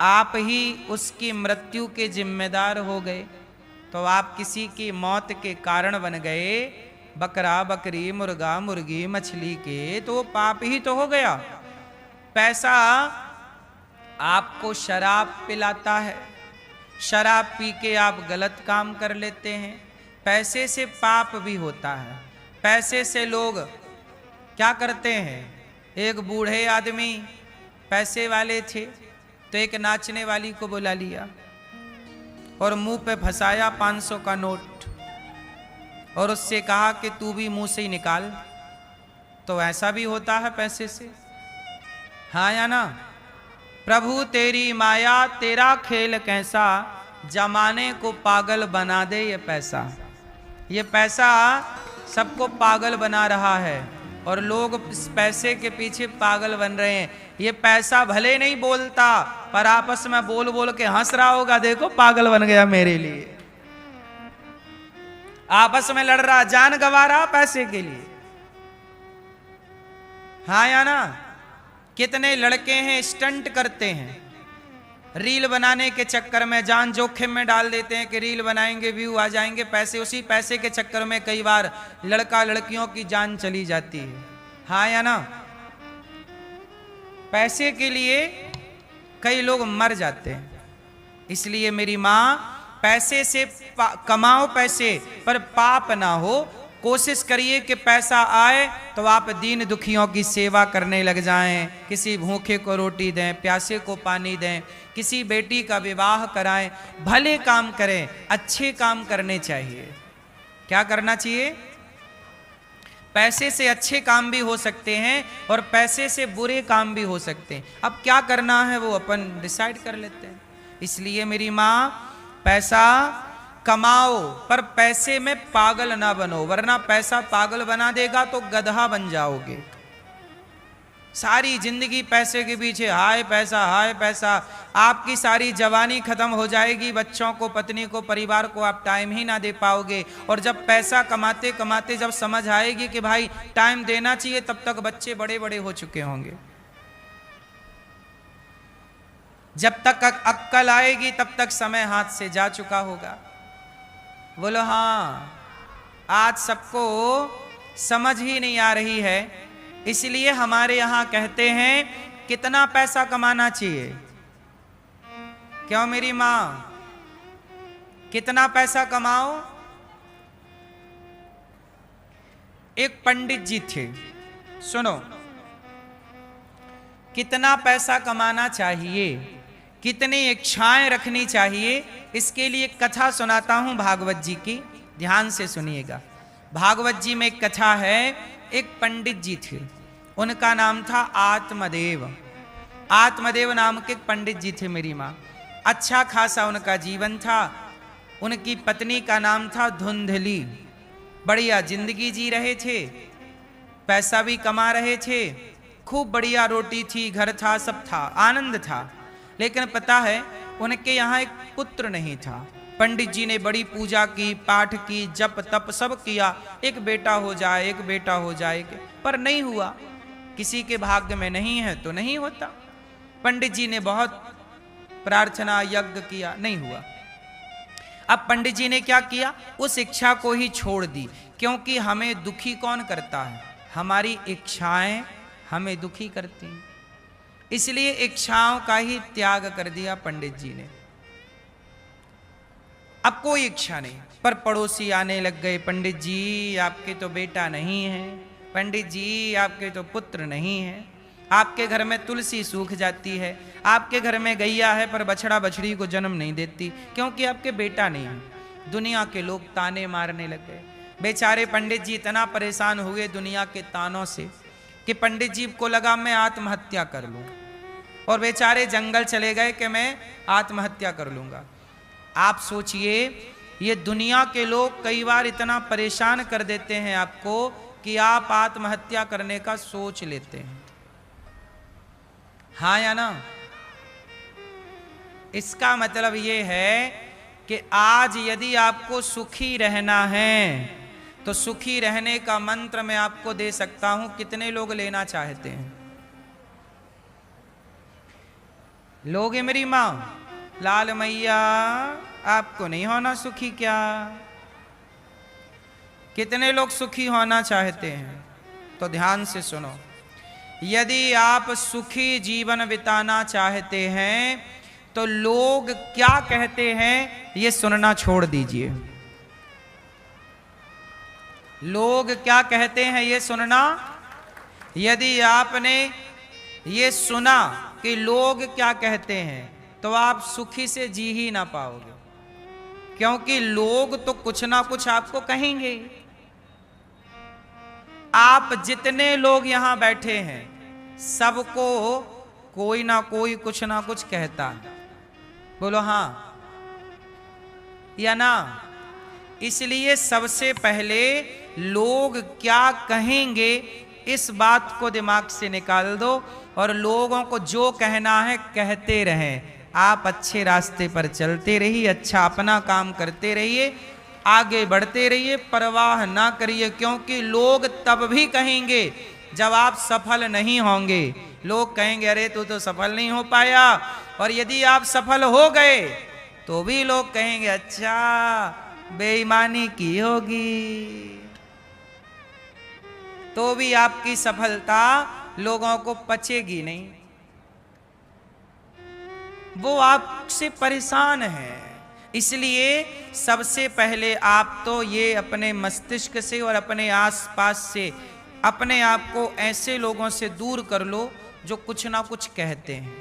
आप ही उसकी मृत्यु के जिम्मेदार हो गए। तो आप किसी की मौत के कारण बन गए। बकरा बकरी मुर्गा मुर्गी मछली के, तो पाप ही तो हो गया। पैसा आपको शराब पिलाता है, शराब पी के आप गलत काम कर लेते हैं। पैसे से पाप भी होता है। पैसे से लोग क्या करते हैं? एक बूढ़े आदमी पैसे वाले थे, तो एक नाचने वाली को बुला लिया और मुंह पे फंसाया 500 का नोट और उससे कहा कि तू भी मुंह से ही निकाल। तो ऐसा भी होता है पैसे से। हाँ या ना? प्रभु तेरी माया तेरा खेल कैसा, जमाने को पागल बना दे ये पैसा। ये पैसा सबको पागल बना रहा है और लोग इस पैसे के पीछे पागल बन रहे हैं। ये पैसा भले नहीं बोलता, पर आपस में बोल बोल के हंस रहा होगा, देखो पागल बन गया मेरे लिए। आपस में लड़ रहा, जान गंवा रहा पैसे के लिए। हाँ या ना? कितने लड़के हैं स्टंट करते हैं, रील बनाने के चक्कर में जान जोखिम में डाल देते हैं कि रील बनाएंगे, व्यू आ जाएंगे, पैसे। उसी पैसे के चक्कर में कई बार लड़का लड़कियों की जान चली जाती है। हाँ या ना? पैसे के लिए कई लोग मर जाते हैं। इसलिए मेरी माँ, पैसे से कमाओ पैसे, पर पाप ना हो। कोशिश करिए कि पैसा आए तो आप दीन दुखियों की सेवा करने लग जाएं। किसी भूखे को रोटी दें, प्यासे को पानी दें, किसी बेटी का विवाह कराएं। भले काम करें, अच्छे काम करने चाहिए। क्या करना चाहिए? पैसे से अच्छे काम भी हो सकते हैं और पैसे से बुरे काम भी हो सकते हैं। अब क्या करना है वो अपन डिसाइड कर लेते हैं। इसलिए मेरी माँ, पैसा कमाओ, पर पैसे में पागल ना बनो, वरना पैसा पागल बना देगा तो गधा बन जाओगे। सारी जिंदगी पैसे के पीछे, हाय पैसा हाय पैसा। आपकी सारी जवानी खत्म हो जाएगी, बच्चों को, पत्नी को, परिवार को आप टाइम ही ना दे पाओगे। और जब पैसा कमाते कमाते जब समझ आएगी कि भाई टाइम देना चाहिए, तब तक बच्चे बड़े बड़े हो चुके होंगे। जब तक अक्कल आएगी तब तक समय हाथ से जा चुका होगा। बोलो हाँ। आज सबको समझ ही नहीं आ रही है, इसलिए हमारे यहां कहते हैं कितना पैसा कमाना चाहिए। क्यों मेरी मां? कितना पैसा कमाओ? एक पंडित जी थे, सुनो, कितना पैसा कमाना चाहिए, कितनी इच्छाएं रखनी चाहिए, इसके लिए कथा सुनाता हूं भागवत जी की। ध्यान से सुनिएगा। भागवत जी में एक कथा है एक पंडित जी थे, उनका नाम था आत्मदेव। आत्मदेव नाम के एक पंडित जी थे मेरी माँ। अच्छा खासा उनका जीवन था। उनकी पत्नी का नाम था धुंधली। बढ़िया जिंदगी जी रहे थे, पैसा भी कमा रहे थे, खूब बढ़िया रोटी थी, घर था, सब था, आनंद था। लेकिन पता है उनके यहाँ एक पुत्र नहीं था। पंडित जी ने बड़ी पूजा की, पाठ की, जप तप सब किया, एक बेटा हो जाए, एक बेटा हो जाए, पर नहीं हुआ। किसी के भाग्य में नहीं है तो नहीं होता। पंडित जी ने बहुत प्रार्थना यज्ञ किया, नहीं हुआ। अब पंडित जी ने क्या किया, उस इच्छा को ही छोड़ दी, क्योंकि हमें दुखी कौन करता है, हमारी इच्छाएं हमें दुखी करती हैं। इसलिए इच्छाओं का ही त्याग कर दिया पंडित जी ने। अब कोई इच्छा नहीं। पर पड़ोसी आने लग गए, पंडित जी आपके तो बेटा नहीं है, पंडित जी आपके तो पुत्र नहीं है, आपके घर में तुलसी सूख जाती है, आपके घर में गैया है पर बछड़ा बछड़ी को जन्म नहीं देती, क्योंकि आपके बेटा नहीं है। दुनिया के लोग ताने मारने लग गए। बेचारे पंडित जी इतना परेशान हुए दुनिया के तानों से कि पंडित जी को लगा मैं आत्महत्या कर लूं, और बेचारे जंगल चले गए कि मैं आत्महत्या कर लूंगा। आप सोचिए, ये दुनिया के लोग कई बार इतना परेशान कर देते हैं आपको कि आप आत्महत्या करने का सोच लेते हैं। हाँ या ना? इसका मतलब ये है कि आज यदि आपको सुखी रहना है तो सुखी रहने का मंत्र मैं आपको दे सकता हूं। कितने लोग लेना चाहते हैं? लोगे मेरी मां? लाल मैया आपको नहीं होना सुखी क्या? कितने लोग सुखी होना चाहते हैं? तो ध्यान से सुनो। यदि आप सुखी जीवन बिताना चाहते हैं तो लोग क्या कहते हैं ये सुनना छोड़ दीजिए। लोग क्या कहते हैं ये सुनना। यदि आपने ये सुना कि लोग क्या कहते हैं तो आप सुखी से जी ही ना पाओगे, क्योंकि लोग तो कुछ ना कुछ आपको कहेंगे। आप जितने लोग यहां बैठे हैं सबको कोई ना कोई कुछ ना कुछ कहता है। बोलो हां या ना? इसलिए सबसे पहले लोग क्या कहेंगे इस बात को दिमाग से निकाल दो, और लोगों को जो कहना है कहते रहें। आप अच्छे रास्ते पर चलते रहिए, अच्छा अपना काम करते रहिए, आगे बढ़ते रहिए, परवाह ना करिए, क्योंकि लोग तब भी कहेंगे जब आप सफल नहीं होंगे। लोग कहेंगे अरे तू तो सफल नहीं हो पाया, और यदि आप सफल हो गए तो भी लोग कहेंगे अच्छा बेईमानी की होगी, तो भी आपकी सफलता लोगों को पचेगी नहीं। वो आपसे परेशान है। इसलिए सबसे पहले आप तो ये अपने मस्तिष्क से और अपने आसपास से अपने आप को ऐसे लोगों से दूर कर लो जो कुछ ना कुछ कहते हैं।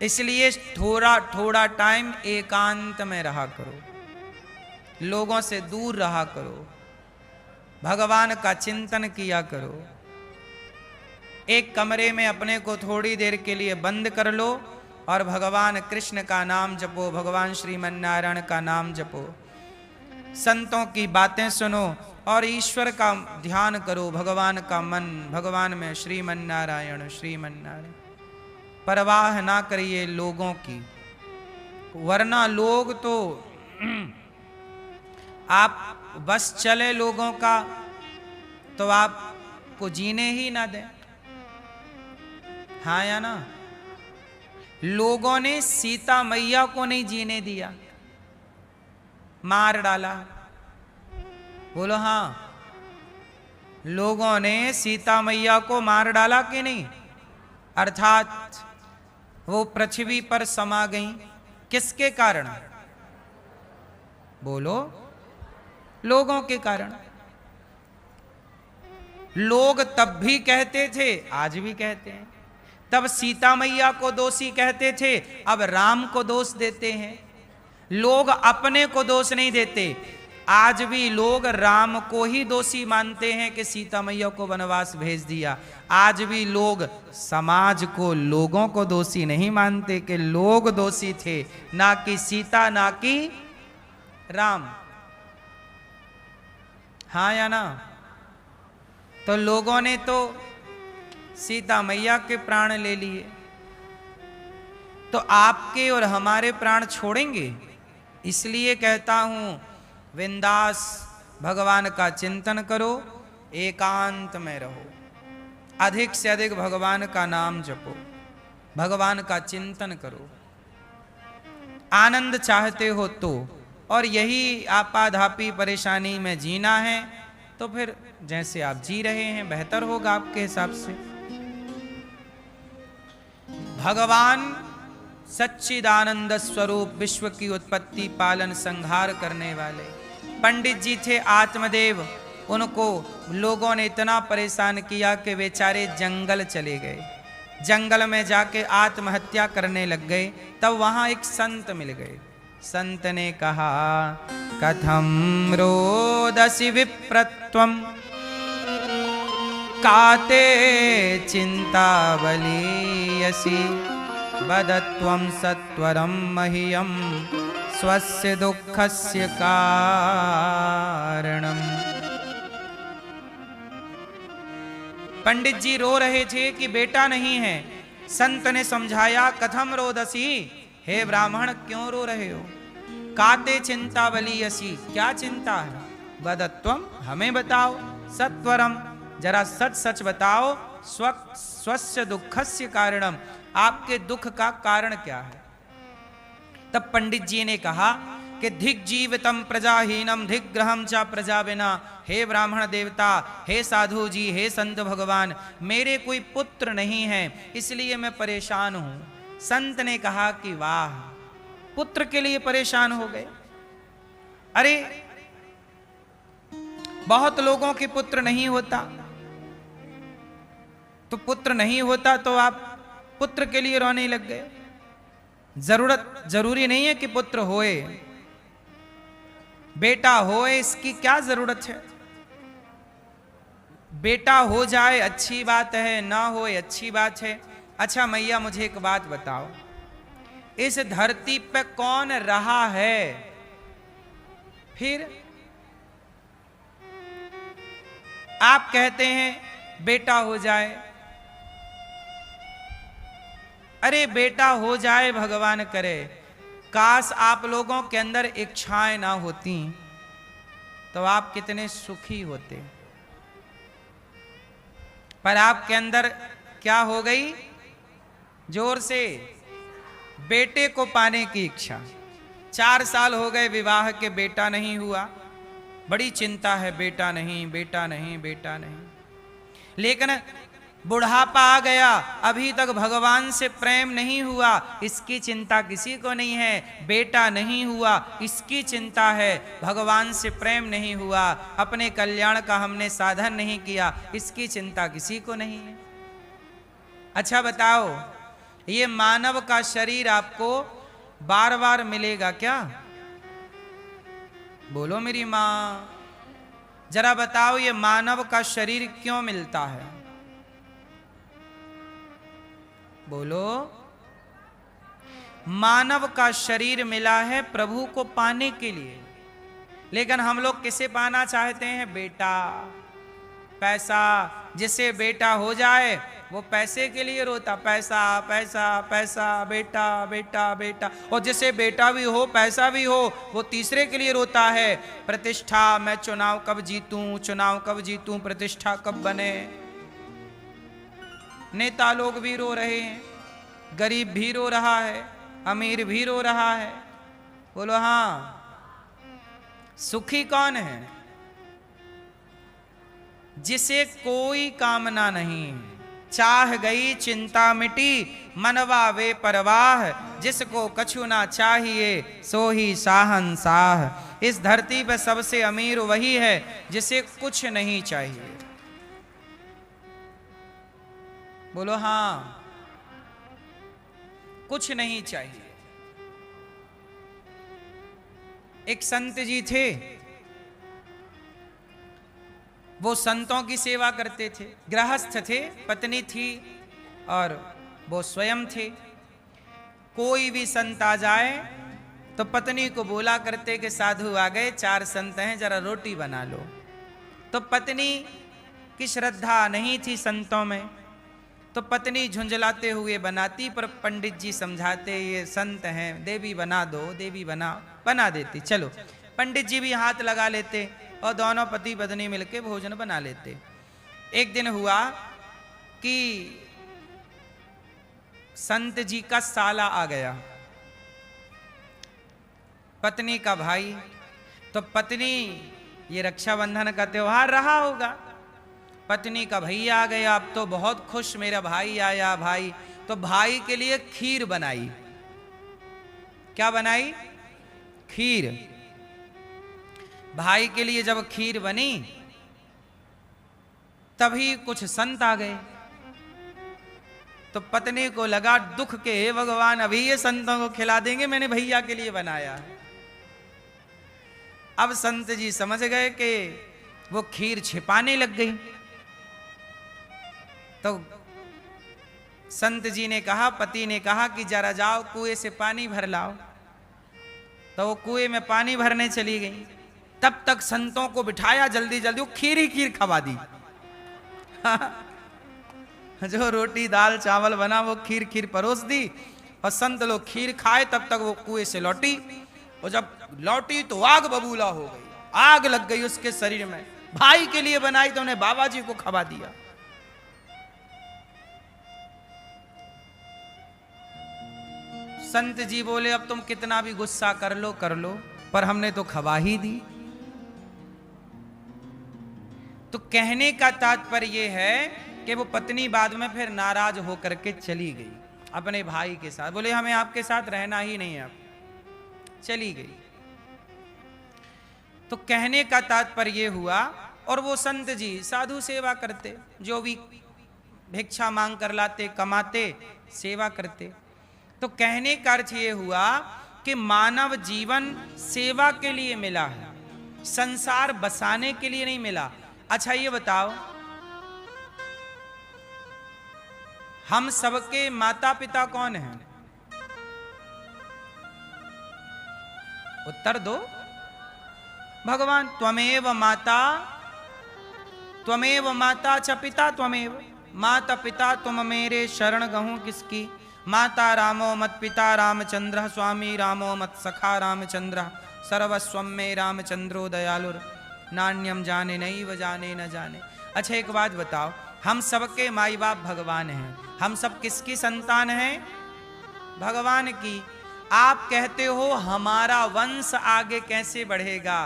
इसलिए थोड़ा थोड़ा टाइम एकांत में रहा करो, लोगों से दूर रहा करो, भगवान का चिंतन किया करो। एक कमरे में अपने को थोड़ी देर के लिए बंद कर लो और भगवान कृष्ण का नाम जपो, भगवान श्रीमन नारायण का नाम जपो, संतों की बातें सुनो और ईश्वर का ध्यान करो, भगवान का मन, भगवान में श्रीमन नारायण श्रीमन नारायण। परवाह ना करिए लोगों की, वरना लोग तो आप बस चले लोगों का तो आपको जीने ही ना दें। हाँ या ना? लोगों ने सीता मैया को नहीं जीने दिया, मार डाला। बोलो हाँ। लोगों ने सीता मैया को मार डाला कि नहीं? अर्थात वो पृथ्वी पर समा गई। किसके कारण? बोलो, लोगों के कारण। लोग तब भी कहते थे, आज भी कहते हैं। तब सीता मैया को दोषी कहते थे, अब राम को दोष देते हैं। लोग अपने को दोष नहीं देते, आज भी लोग राम को ही दोषी मानते हैं कि सीता मैया को वनवास भेज दिया। आज भी लोग समाज को, लोगों को दोषी नहीं मानते कि लोग दोषी थे, ना कि सीता, ना कि राम। हाँ या ना? तो लोगों ने तो सीता मैया के प्राण ले लिए, तो आपके और हमारे प्राण छोड़ेंगे? इसलिए कहता हूं, बिंदास भगवान का चिंतन करो, एकांत में रहो, अधिक से अधिक भगवान का नाम जपो, भगवान का चिंतन करो। आनंद चाहते हो तो, और यही आपाधापी परेशानी में जीना है तो फिर जैसे आप जी रहे हैं बेहतर होगा आपके हिसाब से। भगवान सच्चिदानंद स्वरूप, विश्व की उत्पत्ति पालन संहार करने वाले पंडित जी थे आत्मदेव। उनको लोगों ने इतना परेशान किया कि बेचारे जंगल चले गए, जंगल में जाके आत्महत्या करने लग गए। तब वहां एक संत मिल गए। संत ने कहा, कथम रोदसी विप्रत्वम काते चिंता बलीयसी वदत्वं सत्वरं मह्यं स्वस्य दुःखस्य कारणम। पंडित जी रो रहे थे कि बेटा नहीं है। संत ने समझाया, कथम रोदसी, हे ब्राह्मण क्यों रो रहे हो? काते चिंता बलीयसी, क्या चिंता है? वदत्वम, हमें बताओ, सत्वरम, जरा सच सच बताओ, स्वस्य दुःखस्य कारणम, आपके दुख का कारण क्या है? तब पंडित जी ने कहा कि धिक जीवितम प्रजाहीनम धिक ग्रहम च प्रजा बिना। हे ब्राह्मण देवता, हे साधु जी, हे संत भगवान, मेरे कोई पुत्र नहीं है, इसलिए मैं परेशान हूं। संत ने कहा कि वाह, पुत्र के लिए परेशान हो गए? अरे बहुत लोगों के पुत्र नहीं होता, तो पुत्र नहीं होता तो आप पुत्र के लिए रोने लग गए। जरूरी नहीं है कि पुत्र होए, बेटा होए, इसकी क्या जरूरत है? बेटा हो जाए अच्छी बात है, ना होए अच्छी बात है। अच्छा मैया मुझे एक बात बताओ, इस धरती पे कौन रहा है? फिर आप कहते हैं बेटा हो जाए। अरे बेटा हो जाए भगवान करे, काश आप लोगों के अंदर इच्छाएं ना होती तो आप कितने सुखी होते। पर आपके अंदर क्या हो गई? जोर से, बेटे को पाने की इच्छा। 4 साल हो गए विवाह के, बेटा नहीं हुआ, बड़ी चिंता है, बेटा नहीं, बेटा नहीं, बेटा नहीं। लेकिन बुढ़ापा आ गया, अभी तक भगवान से प्रेम नहीं हुआ, इसकी चिंता किसी को नहीं है। बेटा नहीं हुआ, इसकी चिंता है। भगवान से प्रेम नहीं हुआ, अपने कल्याण का हमने साधन नहीं किया, इसकी चिंता किसी को नहीं है। अच्छा बताओ, ये मानव का शरीर आपको बार बार मिलेगा क्या? बोलो मेरी मां, जरा बताओ, ये मानव का शरीर क्यों मिलता है? बोलो। मानव का शरीर मिला है प्रभु को पाने के लिए, लेकिन हम लोग किसे पाना चाहते हैं? बेटा, पैसा। जिसे बेटा हो जाए वो पैसे के लिए रोता, पैसा पैसा पैसा, बेटा बेटा बेटा। और जिसे बेटा भी हो, पैसा भी हो, वो तीसरे के लिए रोता है, प्रतिष्ठा। मैं चुनाव कब जीतूं, चुनाव कब जीतूं, प्रतिष्ठा कब बने। नेता लोग भी रो रहे हैं, गरीब भी रो रहा है, अमीर भी रो रहा है। बोलो हाँ, सुखी कौन है? जिसे कोई कामना नहीं, चाह गई चिंता मिटी, मनवा वे परवाह, जिसको कछु ना चाहिए सो ही शाहंशाह। इस धरती पर सबसे अमीर वही है जिसे कुछ नहीं चाहिए। बोलो हाँ, कुछ नहीं चाहिए। एक संत जी थे, वो संतों की सेवा करते थे, गृहस्थ थे, पत्नी थी और वो स्वयं थे। कोई भी संत आ जाए तो पत्नी को बोला करते कि साधु आ गए, 4 संत हैं, जरा रोटी बना लो। तो पत्नी की श्रद्धा नहीं थी संतों में, तो पत्नी झुंझलाते हुए बनाती, पर पंडित जी समझाते ये संत हैं, देवी बना दो, देवी बना देती। चलो, पंडित जी भी हाथ लगा लेते और दोनों पति पत्नी मिलके भोजन बना लेते। एक दिन हुआ कि संत जी का साला आ गया, पत्नी का भाई। तो पत्नी, ये रक्षाबंधन का त्योहार रहा होगा, पत्नी का भैया आ गया, अब तो बहुत खुश, मेरा भाई आया। भाई तो भाई के लिए खीर बनाई। क्या बनाई? खीर। भाई के लिए जब खीर बनी तभी कुछ संत आ गए। तो पत्नी को लगा दुख के, हे भगवान, अभी ये संतों को खिला देंगे, मैंने भैया के लिए बनाया है। अब संत जी समझ गए कि वो खीर छिपाने लग गई। तो संत जी ने कहा, पति ने कहा कि जरा जाओ कुएं से पानी भर लाओ। तो वो कुएं में पानी भरने चली गई। तब तक संतों को बिठाया, जल्दी जल्दी वो खीर ही खीर खवा दी। जो रोटी दाल चावल बना वो खीर खीर परोस दी और संत लोग खीर खाए। तब तक वो कुएं से लौटी, और जब लौटी तो आग बबूला हो गई, आग लग गई उसके शरीर में। भाई के लिए बनाई तो उन्हें बाबा जी को खवा दिया। संत जी बोले, अब तुम कितना भी गुस्सा कर लो, पर हमने तो खवा ही दी। तो कहने का तात्पर्य यह है कि वो पत्नी बाद में फिर नाराज होकर के चली गई अपने भाई के साथ। बोले, हमें आपके साथ रहना ही नहीं है, अब चली गई। तो कहने का तात्पर्य यह हुआ, और वो संत जी साधु सेवा करते, जो भी भिक्षा मांग कर लाते, कमाते, सेवा करते। तो कहने का अर्थ ये हुआ कि मानव जीवन सेवा के लिए मिला है, संसार बसाने के लिए नहीं मिला। अच्छा ये बताओ, हम सबके माता पिता कौन हैं? उत्तर दो। भगवान, त्वमेव माता च पिता त्वमेव, माता पिता तुम मेरे, शरण गहूं किसकी। माता रामो मत पिता रामचंद्र, स्वामी रामो मत सखा रामचंद्र, सर्वस्वम में रामचंद्रो दयालुर, नान्यम जाने नैव जाने न जाने। अच्छा एक बात बताओ, हम सबके माई बाप भगवान हैं, हम सब किसकी संतान हैं? भगवान की। आप कहते हो हमारा वंश आगे कैसे बढ़ेगा?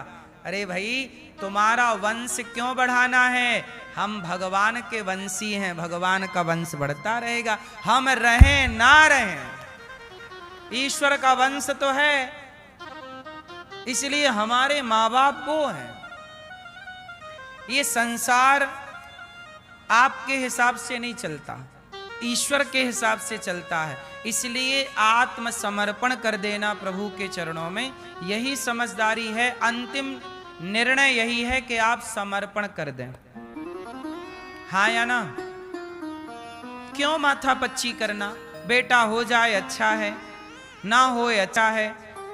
अरे भाई, तुम्हारा वंश क्यों बढ़ाना है? हम भगवान के वंशी हैं, भगवान का वंश बढ़ता रहेगा, हम रहें ना रहें, ईश्वर का वंश तो है, इसलिए हमारे माँ बाप वो हैं। ये संसार आपके हिसाब से नहीं चलता, ईश्वर के हिसाब से चलता है। इसलिए आत्मसमर्पण कर देना प्रभु के चरणों में, यही समझदारी है। अंतिम निर्णय यही है कि आप समर्पण कर दें, हाँ या ना। क्यों माथा पच्ची करना? बेटा हो जाए अच्छा है, ना हो अच्छा है।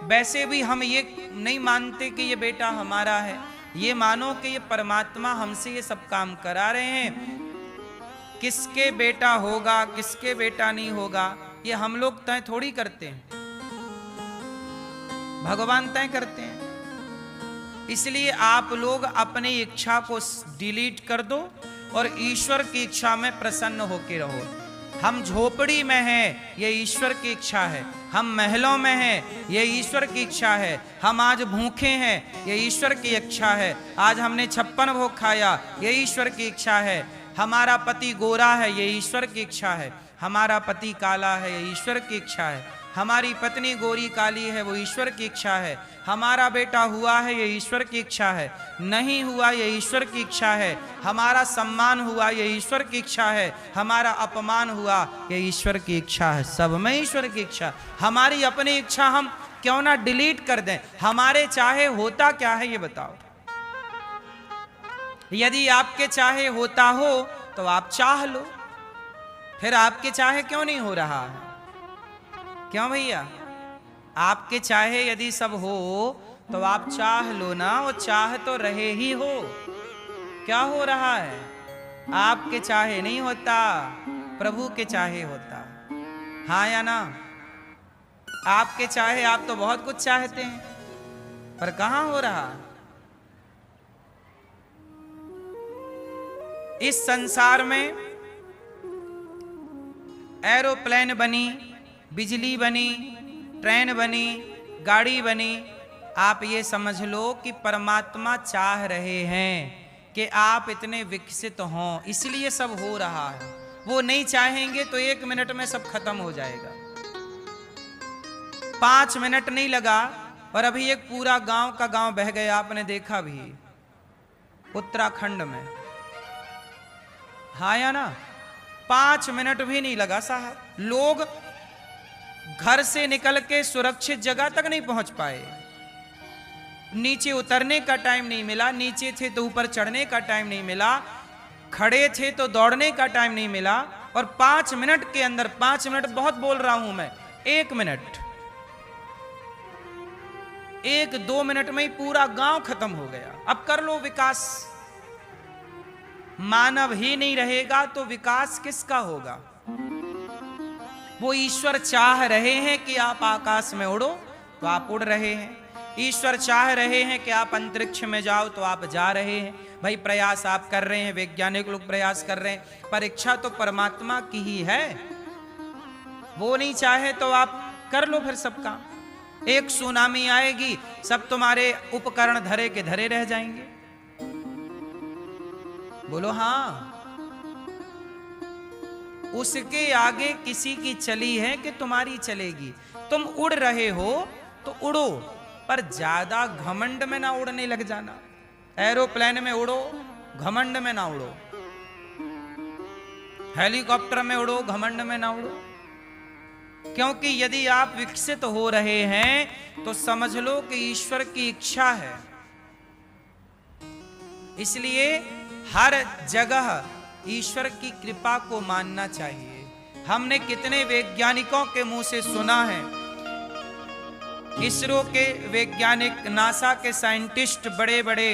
वैसे भी हम ये नहीं मानते कि ये बेटा हमारा है, ये मानो कि ये परमात्मा हमसे ये सब काम करा रहे हैं। किसके बेटा होगा, किसके बेटा नहीं होगा, ये हम लोग तय थोड़ी करते हैं, भगवान तय करते हैं। इसलिए आप लोग अपनी इच्छा को डिलीट कर दो और ईश्वर की इच्छा में प्रसन्न होकर रहो। हम झोपड़ी में हैं, ये ईश्वर की इच्छा है। हम महलों में हैं, ये ईश्वर की इच्छा है। हम आज भूखे हैं, ये ईश्वर की इच्छा है। आज हमने 56 भोग खाया, ये ईश्वर की इच्छा है। हमारा पति गोरा है, ये ईश्वर की इच्छा है। हमारा पति काला है, ये ईश्वर की इच्छा है। हमारी पत्नी गोरी काली है, वो ईश्वर की इच्छा है। हमारा बेटा हुआ है, ये ईश्वर की इच्छा है। नहीं हुआ, ये ईश्वर की इच्छा है। हमारा सम्मान हुआ, ये ईश्वर की इच्छा है। हमारा अपमान हुआ, ये ईश्वर की इच्छा है। सब में ईश्वर की इच्छा। हमारी अपनी इच्छा हम क्यों ना डिलीट कर दें? हमारे चाहे होता क्या है ये बताओ? यदि आपके चाहे होता हो तो आप चाह लो, फिर आपके चाहे क्यों नहीं हो रहा है? क्यों भैया? आपके चाहे यदि सब हो तो आप चाह लो ना, वो चाह तो रहे ही हो। क्या हो रहा है? आपके चाहे नहीं होता, प्रभु के चाहे होता। हाँ या ना? आपके चाहे आप तो बहुत कुछ चाहते हैं, पर कहां हो रहा? इस संसार में एरोप्लेन बनी, बिजली बनी, ट्रेन बनी, गाड़ी बनी, आप ये समझ लो कि परमात्मा चाह रहे हैं कि आप इतने विकसित हों, इसलिए सब हो रहा है। वो नहीं चाहेंगे तो 1 मिनट में सब खत्म हो जाएगा। 5 मिनट नहीं लगा और अभी एक पूरा गांव का गांव बह गया, आपने देखा भी उत्तराखंड में। हाँ या ना? 5 मिनट भी नहीं लगा साहब। लोग घर से निकल के सुरक्षित जगह तक नहीं पहुंच पाए, नीचे उतरने का टाइम नहीं मिला, नीचे थे तो ऊपर चढ़ने का टाइम नहीं मिला, खड़े थे तो दौड़ने का टाइम नहीं मिला, और 5 मिनट के अंदर, 5 मिनट बहुत बोल रहा हूं मैं, 1 मिनट, 1-2 मिनट में ही पूरा गांव खत्म हो गया। अब कर लो विकास। मानव ही नहीं रहेगा तो विकास किसका होगा? वो ईश्वर चाह रहे हैं कि आप आकाश में उड़ो तो आप उड़ रहे हैं, ईश्वर चाह रहे हैं कि आप अंतरिक्ष में जाओ तो आप जा रहे हैं। भाई प्रयास आप कर रहे हैं, वैज्ञानिक लोग प्रयास कर रहे हैं, परीक्षा तो परमात्मा की ही है। वो नहीं चाहे तो आप कर लो फिर सब काम। एक सुनामी आएगी, सब तुम्हारे उपकरण धरे के धरे रह जाएंगे। बोलो हाँ। उसके आगे किसी की चली है कि तुम्हारी चलेगी। तुम उड़ रहे हो तो उड़ो, पर ज्यादा घमंड में ना उड़ने लग जाना। एरोप्लेन में उड़ो, घमंड में ना उड़ो। हेलीकॉप्टर में उड़ो, घमंड में ना उड़ो। क्योंकि यदि आप विकसित हो रहे हैं तो समझ लो कि ईश्वर की इच्छा है। इसलिए हर जगह ईश्वर की कृपा को मानना चाहिए। हमने कितने वैज्ञानिकों के मुंह से सुना है, इसरो के वैज्ञानिक, नासा के साइंटिस्ट, बड़े बड़े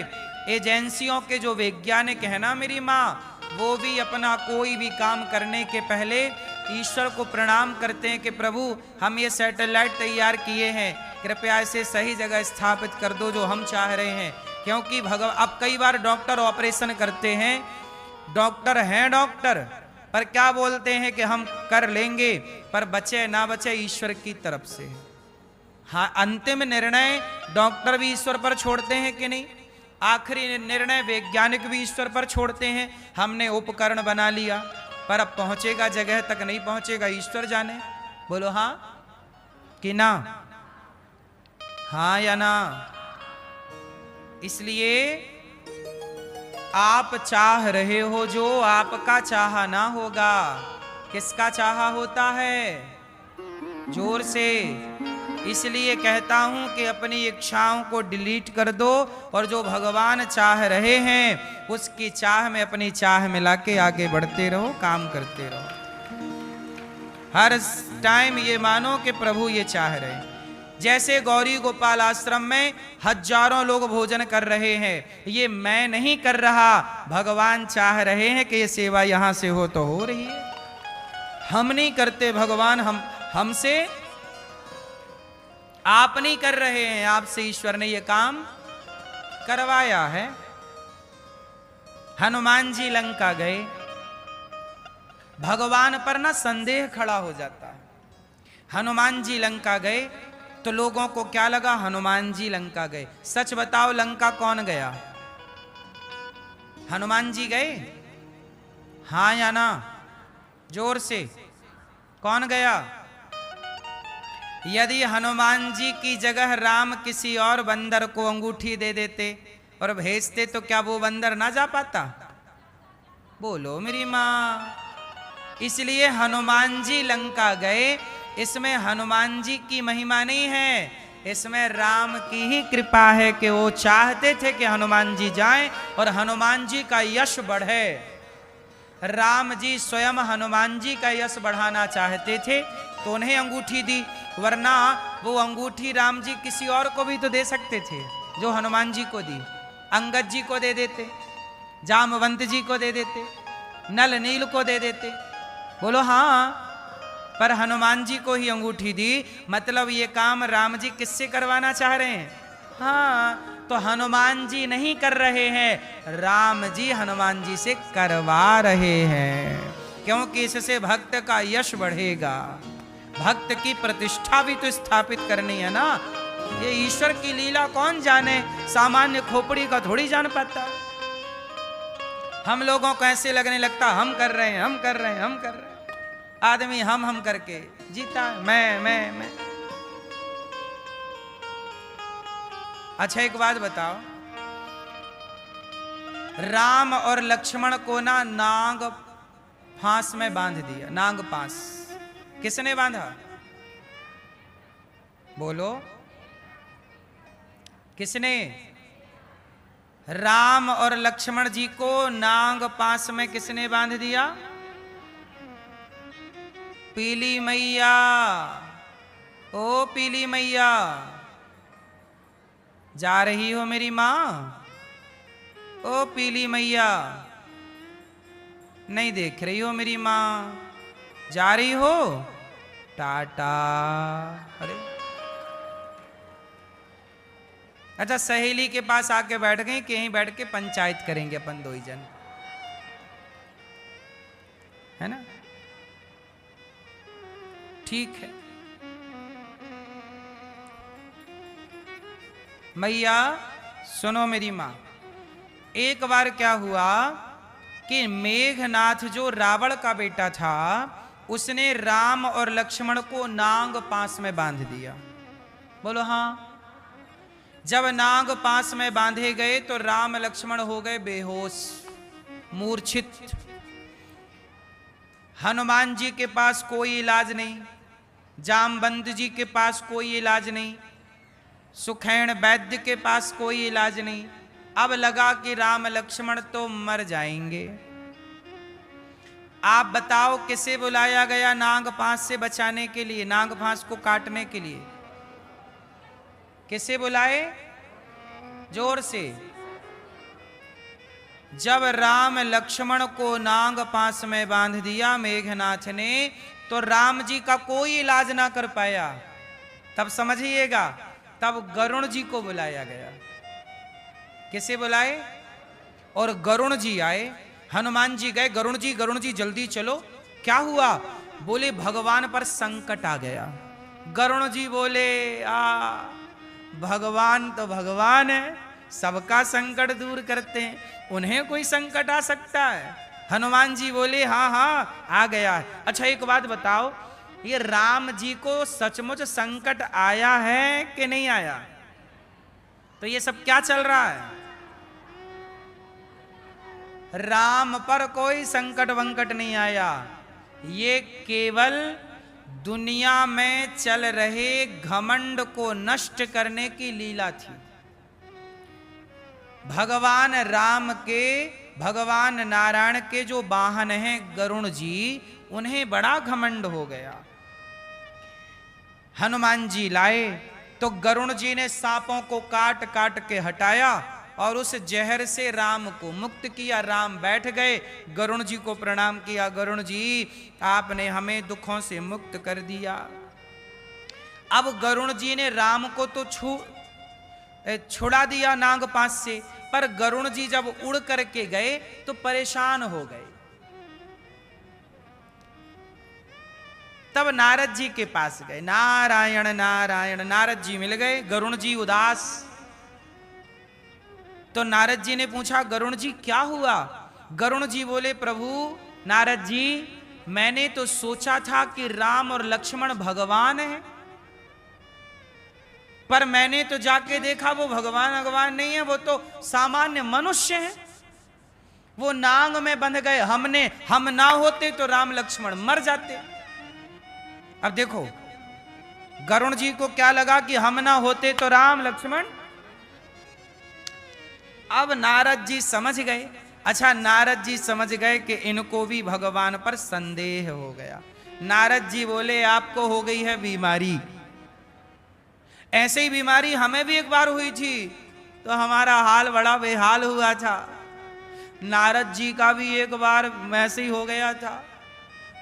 एजेंसियों के जो वैज्ञानिक है ना मेरी माँ, वो भी अपना कोई भी काम करने के पहले ईश्वर को प्रणाम करते हैं कि प्रभु हम ये सैटेलाइट तैयार किए हैं, कृपया इसे सही जगह स्थापित कर दो जो हम चाह रहे हैं। क्योंकि अब कई बार डॉक्टर ऑपरेशन करते हैं, डॉक्टर हैं डॉक्टर, पर क्या बोलते हैं कि हम कर लेंगे, पर बचे ना बचे ईश्वर की तरफ से। हाँ, अंतिम निर्णय डॉक्टर भी ईश्वर पर छोड़ते हैं कि नहीं? आखिरी निर्णय वैज्ञानिक भी ईश्वर पर छोड़ते हैं। हमने उपकरण बना लिया, पर अब पहुंचेगा जगह तक नहीं पहुंचेगा, ईश्वर जाने। बोलो हाँ कि ना? हाँ या ना? इसलिए आप चाह रहे हो जो आपका चाहा ना होगा। किसका चाहा होता है? जोर से। इसलिए कहता हूं कि अपनी इच्छाओं को डिलीट कर दो और जो भगवान चाह रहे हैं उसकी चाह में अपनी चाह मिला के आगे बढ़ते रहो, काम करते रहो। हर टाइम ये मानो कि प्रभु ये चाह रहे हैं। जैसे गौरी गोपाल आश्रम में हजारों लोग भोजन कर रहे हैं, ये मैं नहीं कर रहा, भगवान चाह रहे हैं कि ये सेवा यहां से हो तो हो रही है। हम नहीं करते, भगवान हमसे, आप नहीं कर रहे हैं, आपसे ईश्वर ने ये काम करवाया है। हनुमान जी लंका गए, भगवान पर ना संदेह खड़ा हो जाता है। हनुमान जी लंका गए तो लोगों को क्या लगा? हनुमान जी लंका गए। सच बताओ, लंका कौन गया? हनुमान जी गए? हाँ या ना? जोर से। कौन गया? यदि हनुमान जी की जगह राम किसी और बंदर को अंगूठी दे देते और भेजते तो क्या वो बंदर ना जा पाता? बोलो मेरी माँ। इसलिए हनुमान जी लंका गए, इसमें हनुमान जी की महिमा नहीं है, इसमें राम की ही कृपा है कि वो चाहते थे कि हनुमान जी जाएं और हनुमान जी का यश बढ़े। राम जी स्वयं हनुमान जी का यश बढ़ाना चाहते थे तो उन्हें अंगूठी दी, वरना वो अंगूठी राम जी किसी और को भी तो दे सकते थे जो हनुमान जी को दी। अंगद जी को दे देते, जामवंत जी को दे देते, नल नील को दे देते, बोलो हाँ, पर हनुमान जी को ही अंगूठी दी। मतलब ये काम राम जी किससे करवाना चाह रहे हैं? हाँ, तो हनुमान जी नहीं कर रहे हैं, राम जी हनुमान जी से करवा रहे हैं, क्योंकि इससे भक्त का यश बढ़ेगा, भक्त की प्रतिष्ठा भी तो स्थापित करनी है ना। ये ईश्वर की लीला कौन जाने, सामान्य खोपड़ी का थोड़ी जान पाता। हम लोगों को ऐसे लगने लगता हम कर रहे हैं, हम कर रहे हैं, हम कर रहे हैं। आदमी हम करके जीता, मैं। अच्छा एक बात बताओ, राम और लक्ष्मण को ना नाग फांस में बांध दिया। नाग फांस किसने बांधा? बोलो किसने? राम और लक्ष्मण जी को नाग फांस में किसने बांध दिया? पीली मैया। ओ पीली मैया, जा रही हो मेरी मां? ओ पीली मैया, नहीं देख रही हो मेरी मां? जा रही हो? टाटा। अरे अच्छा, सहेली के पास आके बैठ गए कि यहीं बैठ के पंचायत करेंगे अपन दो ही जन, है ना? ठीक है। मैया सुनो मेरी मां, एक बार क्या हुआ कि मेघनाथ जो रावण का बेटा था, उसने राम और लक्ष्मण को नाग पास में बांध दिया। बोलो हाँ। जब नाग पास में बांधे गए तो राम लक्ष्मण हो गए बेहोश, मूर्छित। हनुमान जी के पास कोई इलाज नहीं, जामवंत जी के पास कोई इलाज नहीं, सुखैण वैद्य के पास कोई इलाज नहीं। अब लगा कि राम लक्ष्मण तो मर जाएंगे। आप बताओ किसे बुलाया गया नाग फांस से बचाने के लिए, नाग फांस को काटने के लिए? किसे बुलाए? जोर से। जब राम लक्ष्मण को नाग फांस में बांध दिया मेघनाथ ने, तो राम जी का कोई इलाज ना कर पाया। तब समझिएगा, तब गरुण जी को बुलाया गया। किसे बुलाए? और गरुण जी आए। हनुमान जी गए, गरुण जी जल्दी चलो। क्या हुआ? बोले भगवान पर संकट आ गया। गरुण जी बोले भगवान तो भगवान है, सबका संकट दूर करते हैं, उन्हें कोई संकट आ सकता है? हनुमान जी बोले हाँ हाँ आ गया है। अच्छा एक बात बताओ, ये राम जी को सचमुच संकट आया है कि नहीं आया? तो ये सब क्या चल रहा है? राम पर कोई संकट वंकट नहीं आया, ये केवल दुनिया में चल रहे घमंड को नष्ट करने की लीला थी। भगवान राम के, भगवान नारायण के जो वाहन हैं गरुण जी, उन्हें बड़ा घमंड हो गया। हनुमान जी लाए तो गरुण जी ने सांपों को काट काट के हटाया और उस जहर से राम को मुक्त किया। राम बैठ गए, गरुण जी को प्रणाम किया, गरुण जी आपने हमें दुखों से मुक्त कर दिया। अब गरुण जी ने राम को तो छुड़ा दिया नाग पास से, पर गरुण जी जब उड़ करके गए तो परेशान हो गए। तब नारद जी के पास गए, नारायण नारायण। नारद जी मिल गए, गरुण जी उदास। तो नारद जी ने पूछा गरुण जी क्या हुआ? गरुण जी बोले प्रभु नारद जी, मैंने तो सोचा था कि राम और लक्ष्मण भगवान हैं, पर मैंने तो जाके देखा वो भगवान नहीं है, वो तो सामान्य मनुष्य हैं। वो नांग में बंध गए, हम ना होते तो राम लक्ष्मण मर जाते। अब देखो, गरुण जी को क्या लगा कि हम ना होते तो राम लक्ष्मण। अब नारद जी समझ गए। अच्छा, नारद जी समझ गए कि इनको भी भगवान पर संदेह हो गया। नारद जी बोले आपको हो गई है बीमारी, ऐसे ही बीमारी हमें भी एक बार हुई थी तो हमारा हाल बड़ा बेहाल हुआ था। नारद जी का भी एक बार वैसे ही हो गया था,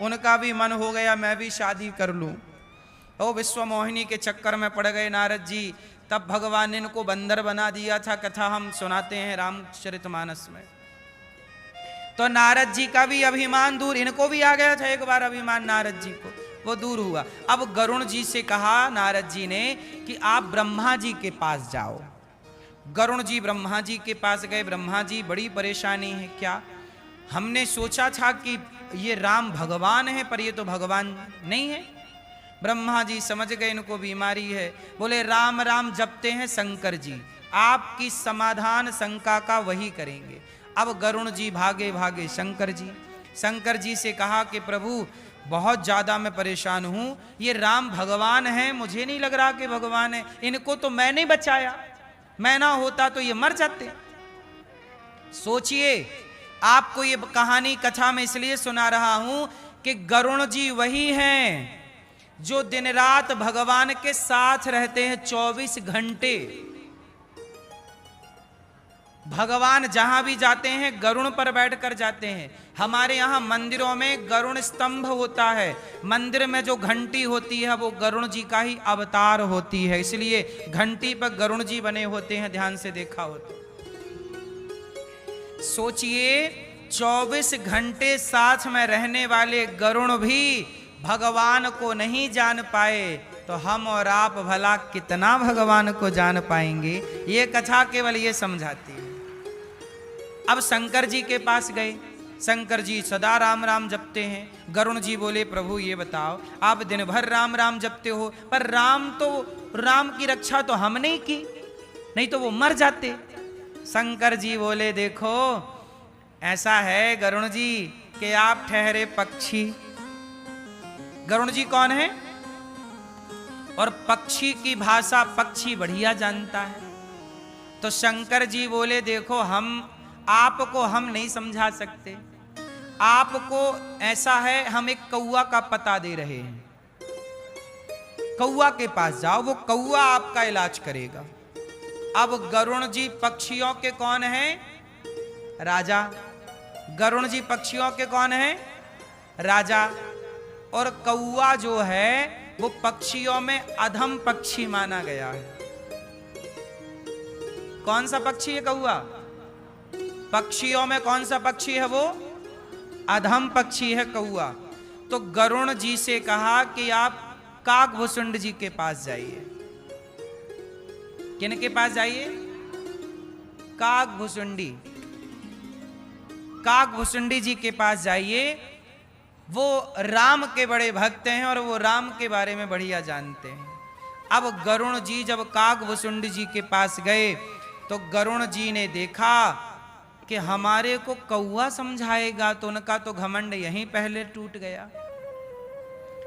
उनका भी मन हो गया मैं भी शादी कर लूं। ओ विश्व मोहिनी के चक्कर में पड़ गए नारद जी। तब भगवान ने इनको बंदर बना दिया था, कथा हम सुनाते हैं रामचरितमानस में। तो नारद जी का भी अभिमान दूर, इनको भी आ गया था एक बार अभिमान नारद जी को, वो दूर हुआ। अब गरुण जी से कहा नारद जी ने कि आप ब्रह्मा जी के पास जाओ। गरुण जी ब्रह्मा जी के पास गए। ब्रह्मा जी बड़ी परेशानी है, क्या हमने सोचा था कि ये राम भगवान है पर ये तो भगवान नहीं है। ब्रह्मा जी समझ गए इनको बीमारी है। बोले राम राम जपते हैं शंकर जी, आपकी समाधान शंका का वही करेंगे। अब गरुण जी भागे भागे शंकर जी से कहा कि प्रभु बहुत ज्यादा मैं परेशान हूं, ये राम भगवान है, मुझे नहीं लग रहा कि भगवान है, इनको तो मैंने बचाया, मैं ना होता तो ये मर जाते। सोचिए, आपको ये कहानी कथा में इसलिए सुना रहा हूं कि गरुण जी वही हैं जो दिन रात भगवान के साथ रहते हैं 24 घंटे। भगवान जहां भी जाते हैं गरुण पर बैठकर जाते हैं। हमारे यहां मंदिरों में गरुण स्तंभ होता है, मंदिर में जो घंटी होती है वो गरुण जी का ही अवतार होती है, इसलिए घंटी पर गरुण जी बने होते हैं, ध्यान से देखा हो तो। सोचिए 24 घंटे साथ में रहने वाले गरुण भी भगवान को नहीं जान पाए तो हम और आप भला कितना भगवान को जान पाएंगे। ये कथा केवल ये समझाती है। अब शंकर जी के पास गए। शंकर जी सदा राम राम जपते हैं। गरुण जी बोले प्रभु ये बताओ, आप दिन भर राम राम जपते हो पर राम की रक्षा तो हमने ही की, नहीं तो वो मर जाते। शंकर जी बोले देखो ऐसा है गरुण जी कि आप ठहरे पक्षी। गरुण जी कौन है? और पक्षी की भाषा पक्षी बढ़िया जानता है। तो शंकर जी बोले देखो आपको हम नहीं समझा सकते, आपको ऐसा है हम एक कौआ का पता दे रहे हैं, कौआ के पास जाओ, वो कौआ आपका इलाज करेगा। अब गरुण जी पक्षियों के कौन हैं? राजा। गरुण जी पक्षियों के कौन हैं? राजा। और कौआ जो है वो पक्षियों में अधम पक्षी माना गया है। कौन सा पक्षी है कौआ? पक्षियों में कौन सा पक्षी है? वो अधम पक्षी है कौआ। तो गरुण जी से कहा कि आप काकभुसुंड जी के पास जाइए। किन के पास जाइए? काकभुसुंडी। काकभुसुंडी जी के पास जाइए, वो राम के बड़े भक्त हैं और वो राम के बारे में बढ़िया जानते हैं। अब गरुण जी जब काकभुसुंडी जी के पास गए तो गरुण जी ने देखा कि हमारे को कौआ समझाएगा, तो उनका तो घमंड यहीं पहले टूट गया।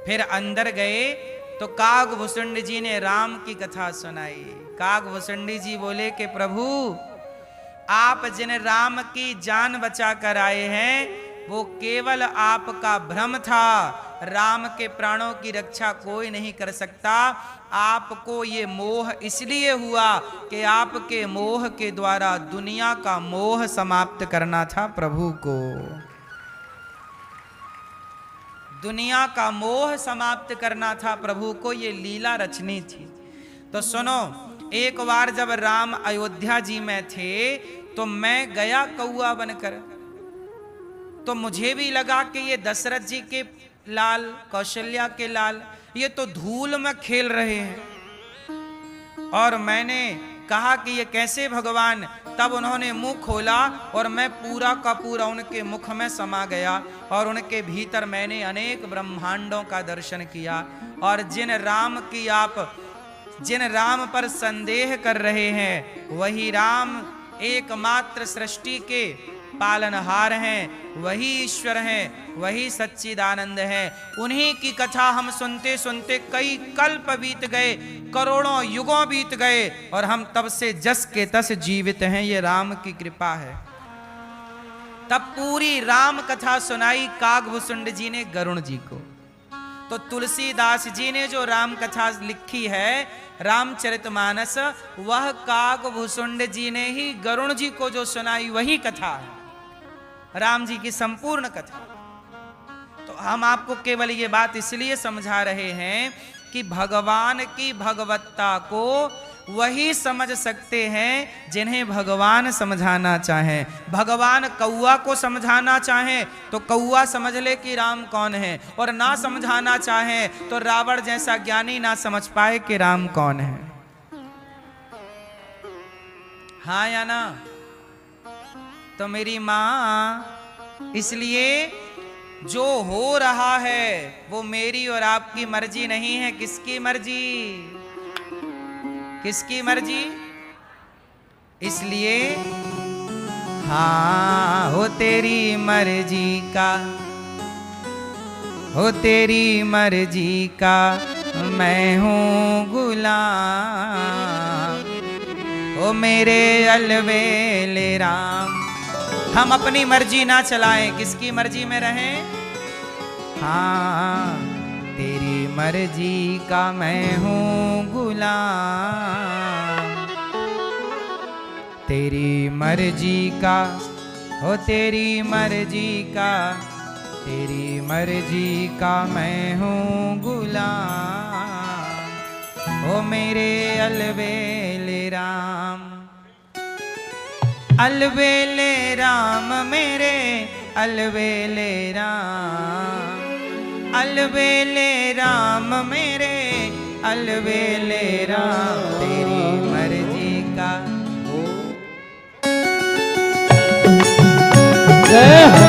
फिर अंदर गए तो काकभुसुंडी जी ने राम की कथा सुनाई। काकभुसुंडी जी बोले कि प्रभु आप जिन राम की जान बचा कर आए हैं वो केवल आपका भ्रम था, राम के प्राणों की रक्षा कोई नहीं कर सकता। आपको ये मोह इसलिए हुआ कि आपके मोह के द्वारा दुनिया का मोह समाप्त करना था प्रभु को, दुनिया का मोह समाप्त करना था प्रभु को, ये लीला रचनी थी। तो सुनो, एक बार जब राम अयोध्या जी में थे तो मैं गया कौआ बनकर, तो मुझे भी लगा कि ये दशरथ जी के लाल, कौशल्या के लाल, ये तो धूल में खेल रहे हैं। और मैंने कहा कि ये कैसे भगवान? तब उन्होंने मुंह खोला और मैं पूरा का पूरा उनके मुख में समा गया और उनके भीतर मैंने अनेक ब्रह्मांडों का दर्शन किया। और जिन राम पर संदेह कर रहे हैं वही राम एकमात्र सृष्टि के पालनहार हैं, वही ईश्वर हैं, वही सच्चिदानंद है। उन्हीं की कथा हम सुनते सुनते कई कल्प बीत गए, करोड़ों युगों बीत गए, और हम तब से जस के तस जीवित हैं। ये राम की कृपा है। तब पूरी राम कथा सुनाई कागभूषुंड जी ने गरुण जी को। तो तुलसीदास जी ने जो राम कथा लिखी है रामचरितमानस, वह कागभूषुंड जी ने ही गरुण जी को जो सुनाई वही कथा है, राम जी की संपूर्ण कथा। तो हम आपको केवल ये बात इसलिए समझा रहे हैं कि भगवान की भगवत्ता को वही समझ सकते हैं जिन्हें भगवान समझाना चाहें। भगवान कौआ को समझाना चाहें तो कौआ समझ ले कि राम कौन है, और ना समझाना चाहें तो रावण जैसा ज्ञानी ना समझ पाए कि राम कौन है। हाँ या ना? तो मेरी मां, इसलिए जो हो रहा है वो मेरी और आपकी मर्जी नहीं है। किसकी मर्जी? किसकी मर्जी? इसलिए हाँ, हो तेरी मर्जी का, हो तेरी मर्जी का मैं हूँ गुलाम, ओ मेरे अलवेले राम। हम अपनी मर्जी ना चलाएं, किसकी मर्जी में रहें? हाँ, तेरी मर्जी का मैं हूँ गुलाम, तेरी मर्जी का, हो तेरी मर्जी का, तेरी मर्जी का मैं हूँ गुलाम, ओ मेरे अलवेले राम। अलवेले राम मेरे अलवेले राम, अलवेले राम मेरे अलवेले राम, तेरी मर्जी का हो। जय हो।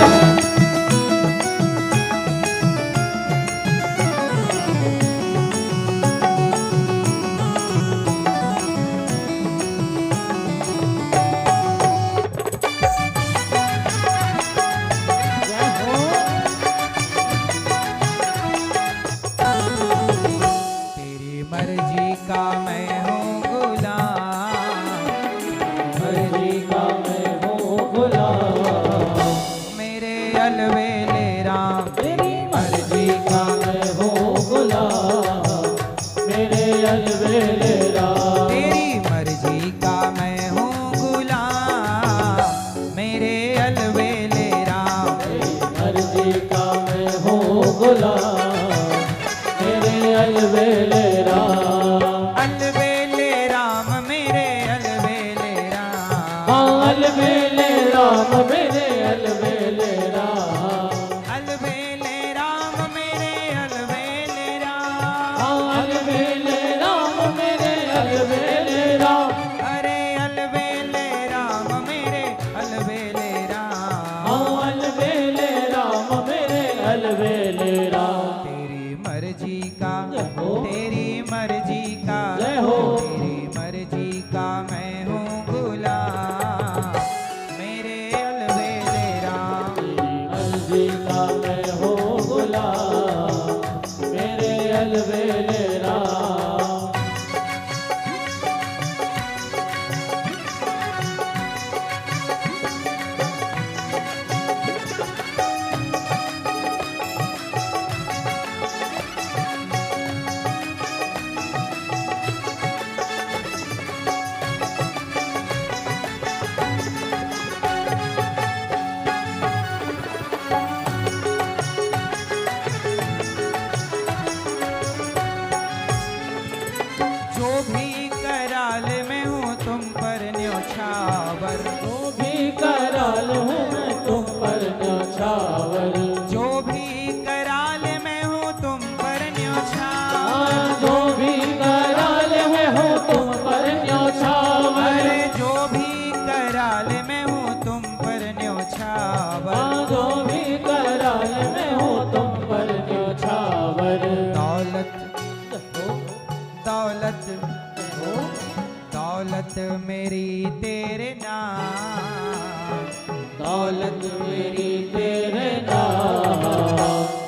दौलत मेरी तेरे नाम,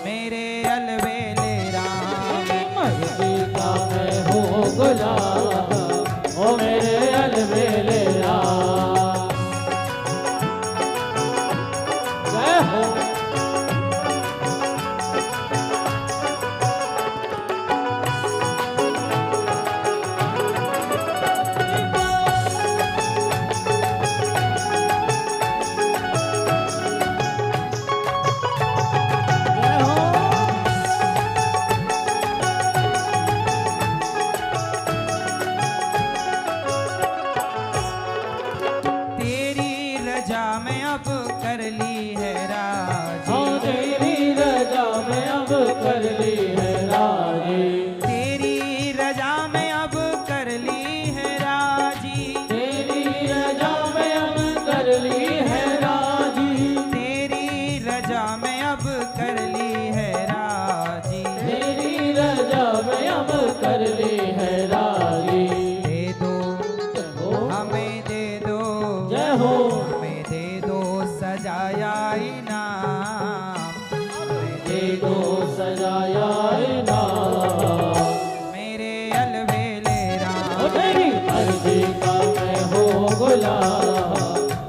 मेरे अलबेले राम। मर्जी का मैं हूँ गुलाम, ओ मेरे अलबेले राम। जय हो।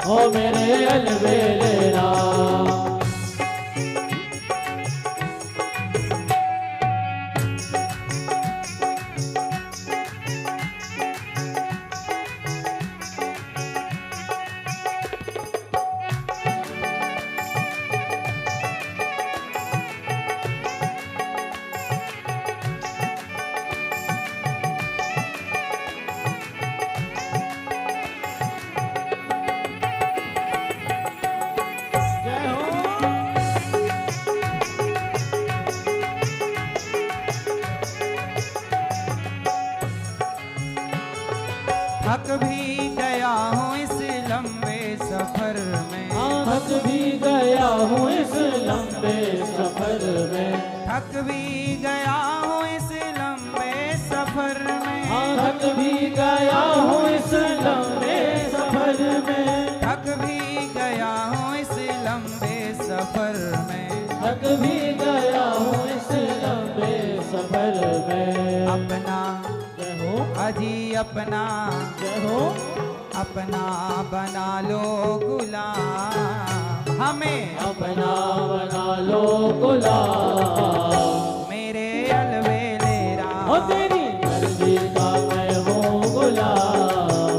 ओ मेरे अलबेले राम। थक भी गया हूँ इस लंबे सफर में, थक भी गया हूँ इस लंबे सफर में, थक भी गया हूँ इस लंबे सफर में, थक भी गया हूँ इस लंबे सफर में, थक भी गया हूँ इस लंबे सफर में, थक भी गया हूँ इस लंबे सफर में। अपना अजी अपना अपना बना लो गुलाम, हमें अपना बना लो गुलाम, मेरे अलबेले राम। ओ तेरी मर्जी का मैं हूँ गुलाम,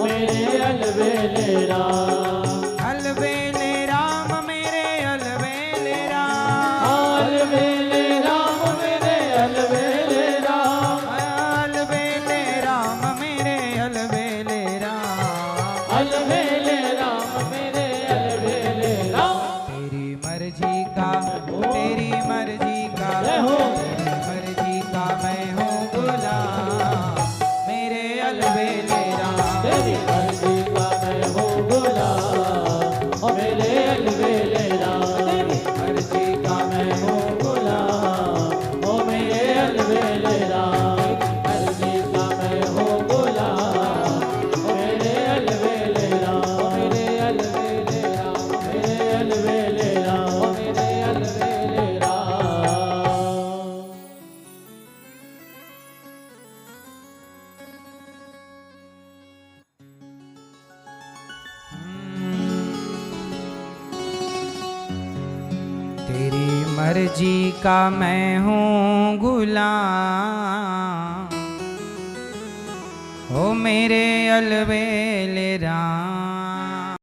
मेरे अलबेले राम। अलबेले राम मेरे अलबेले राम, अलबेले राम मेरे अलबेले राम, अलबेले राम मेरे अलबेले राम, अलबेले राम मेरे अलबेले राम। तेरी मर्जी का तेरी मर्जी का मर्जी का मैं हूँ गुलाम, मेरे अलबेले राम। तेरी मर्जी का मैं हूँ गुलाम, ओ मेरे अलबेले राम। तेरी मर्जी का मैं हूँ गुलाम, ओ मेरे अलबेले राम। मर्जी का मैं हूँ गुलाम, ओ मेरे अलबेले राम, मेरे अलबेले राम, मेरे अलबेले राम, मेरे अलबेले राम। तेरी मर्जी का मैं हूँ गुलाम, ओ मेरे अलबेले राम।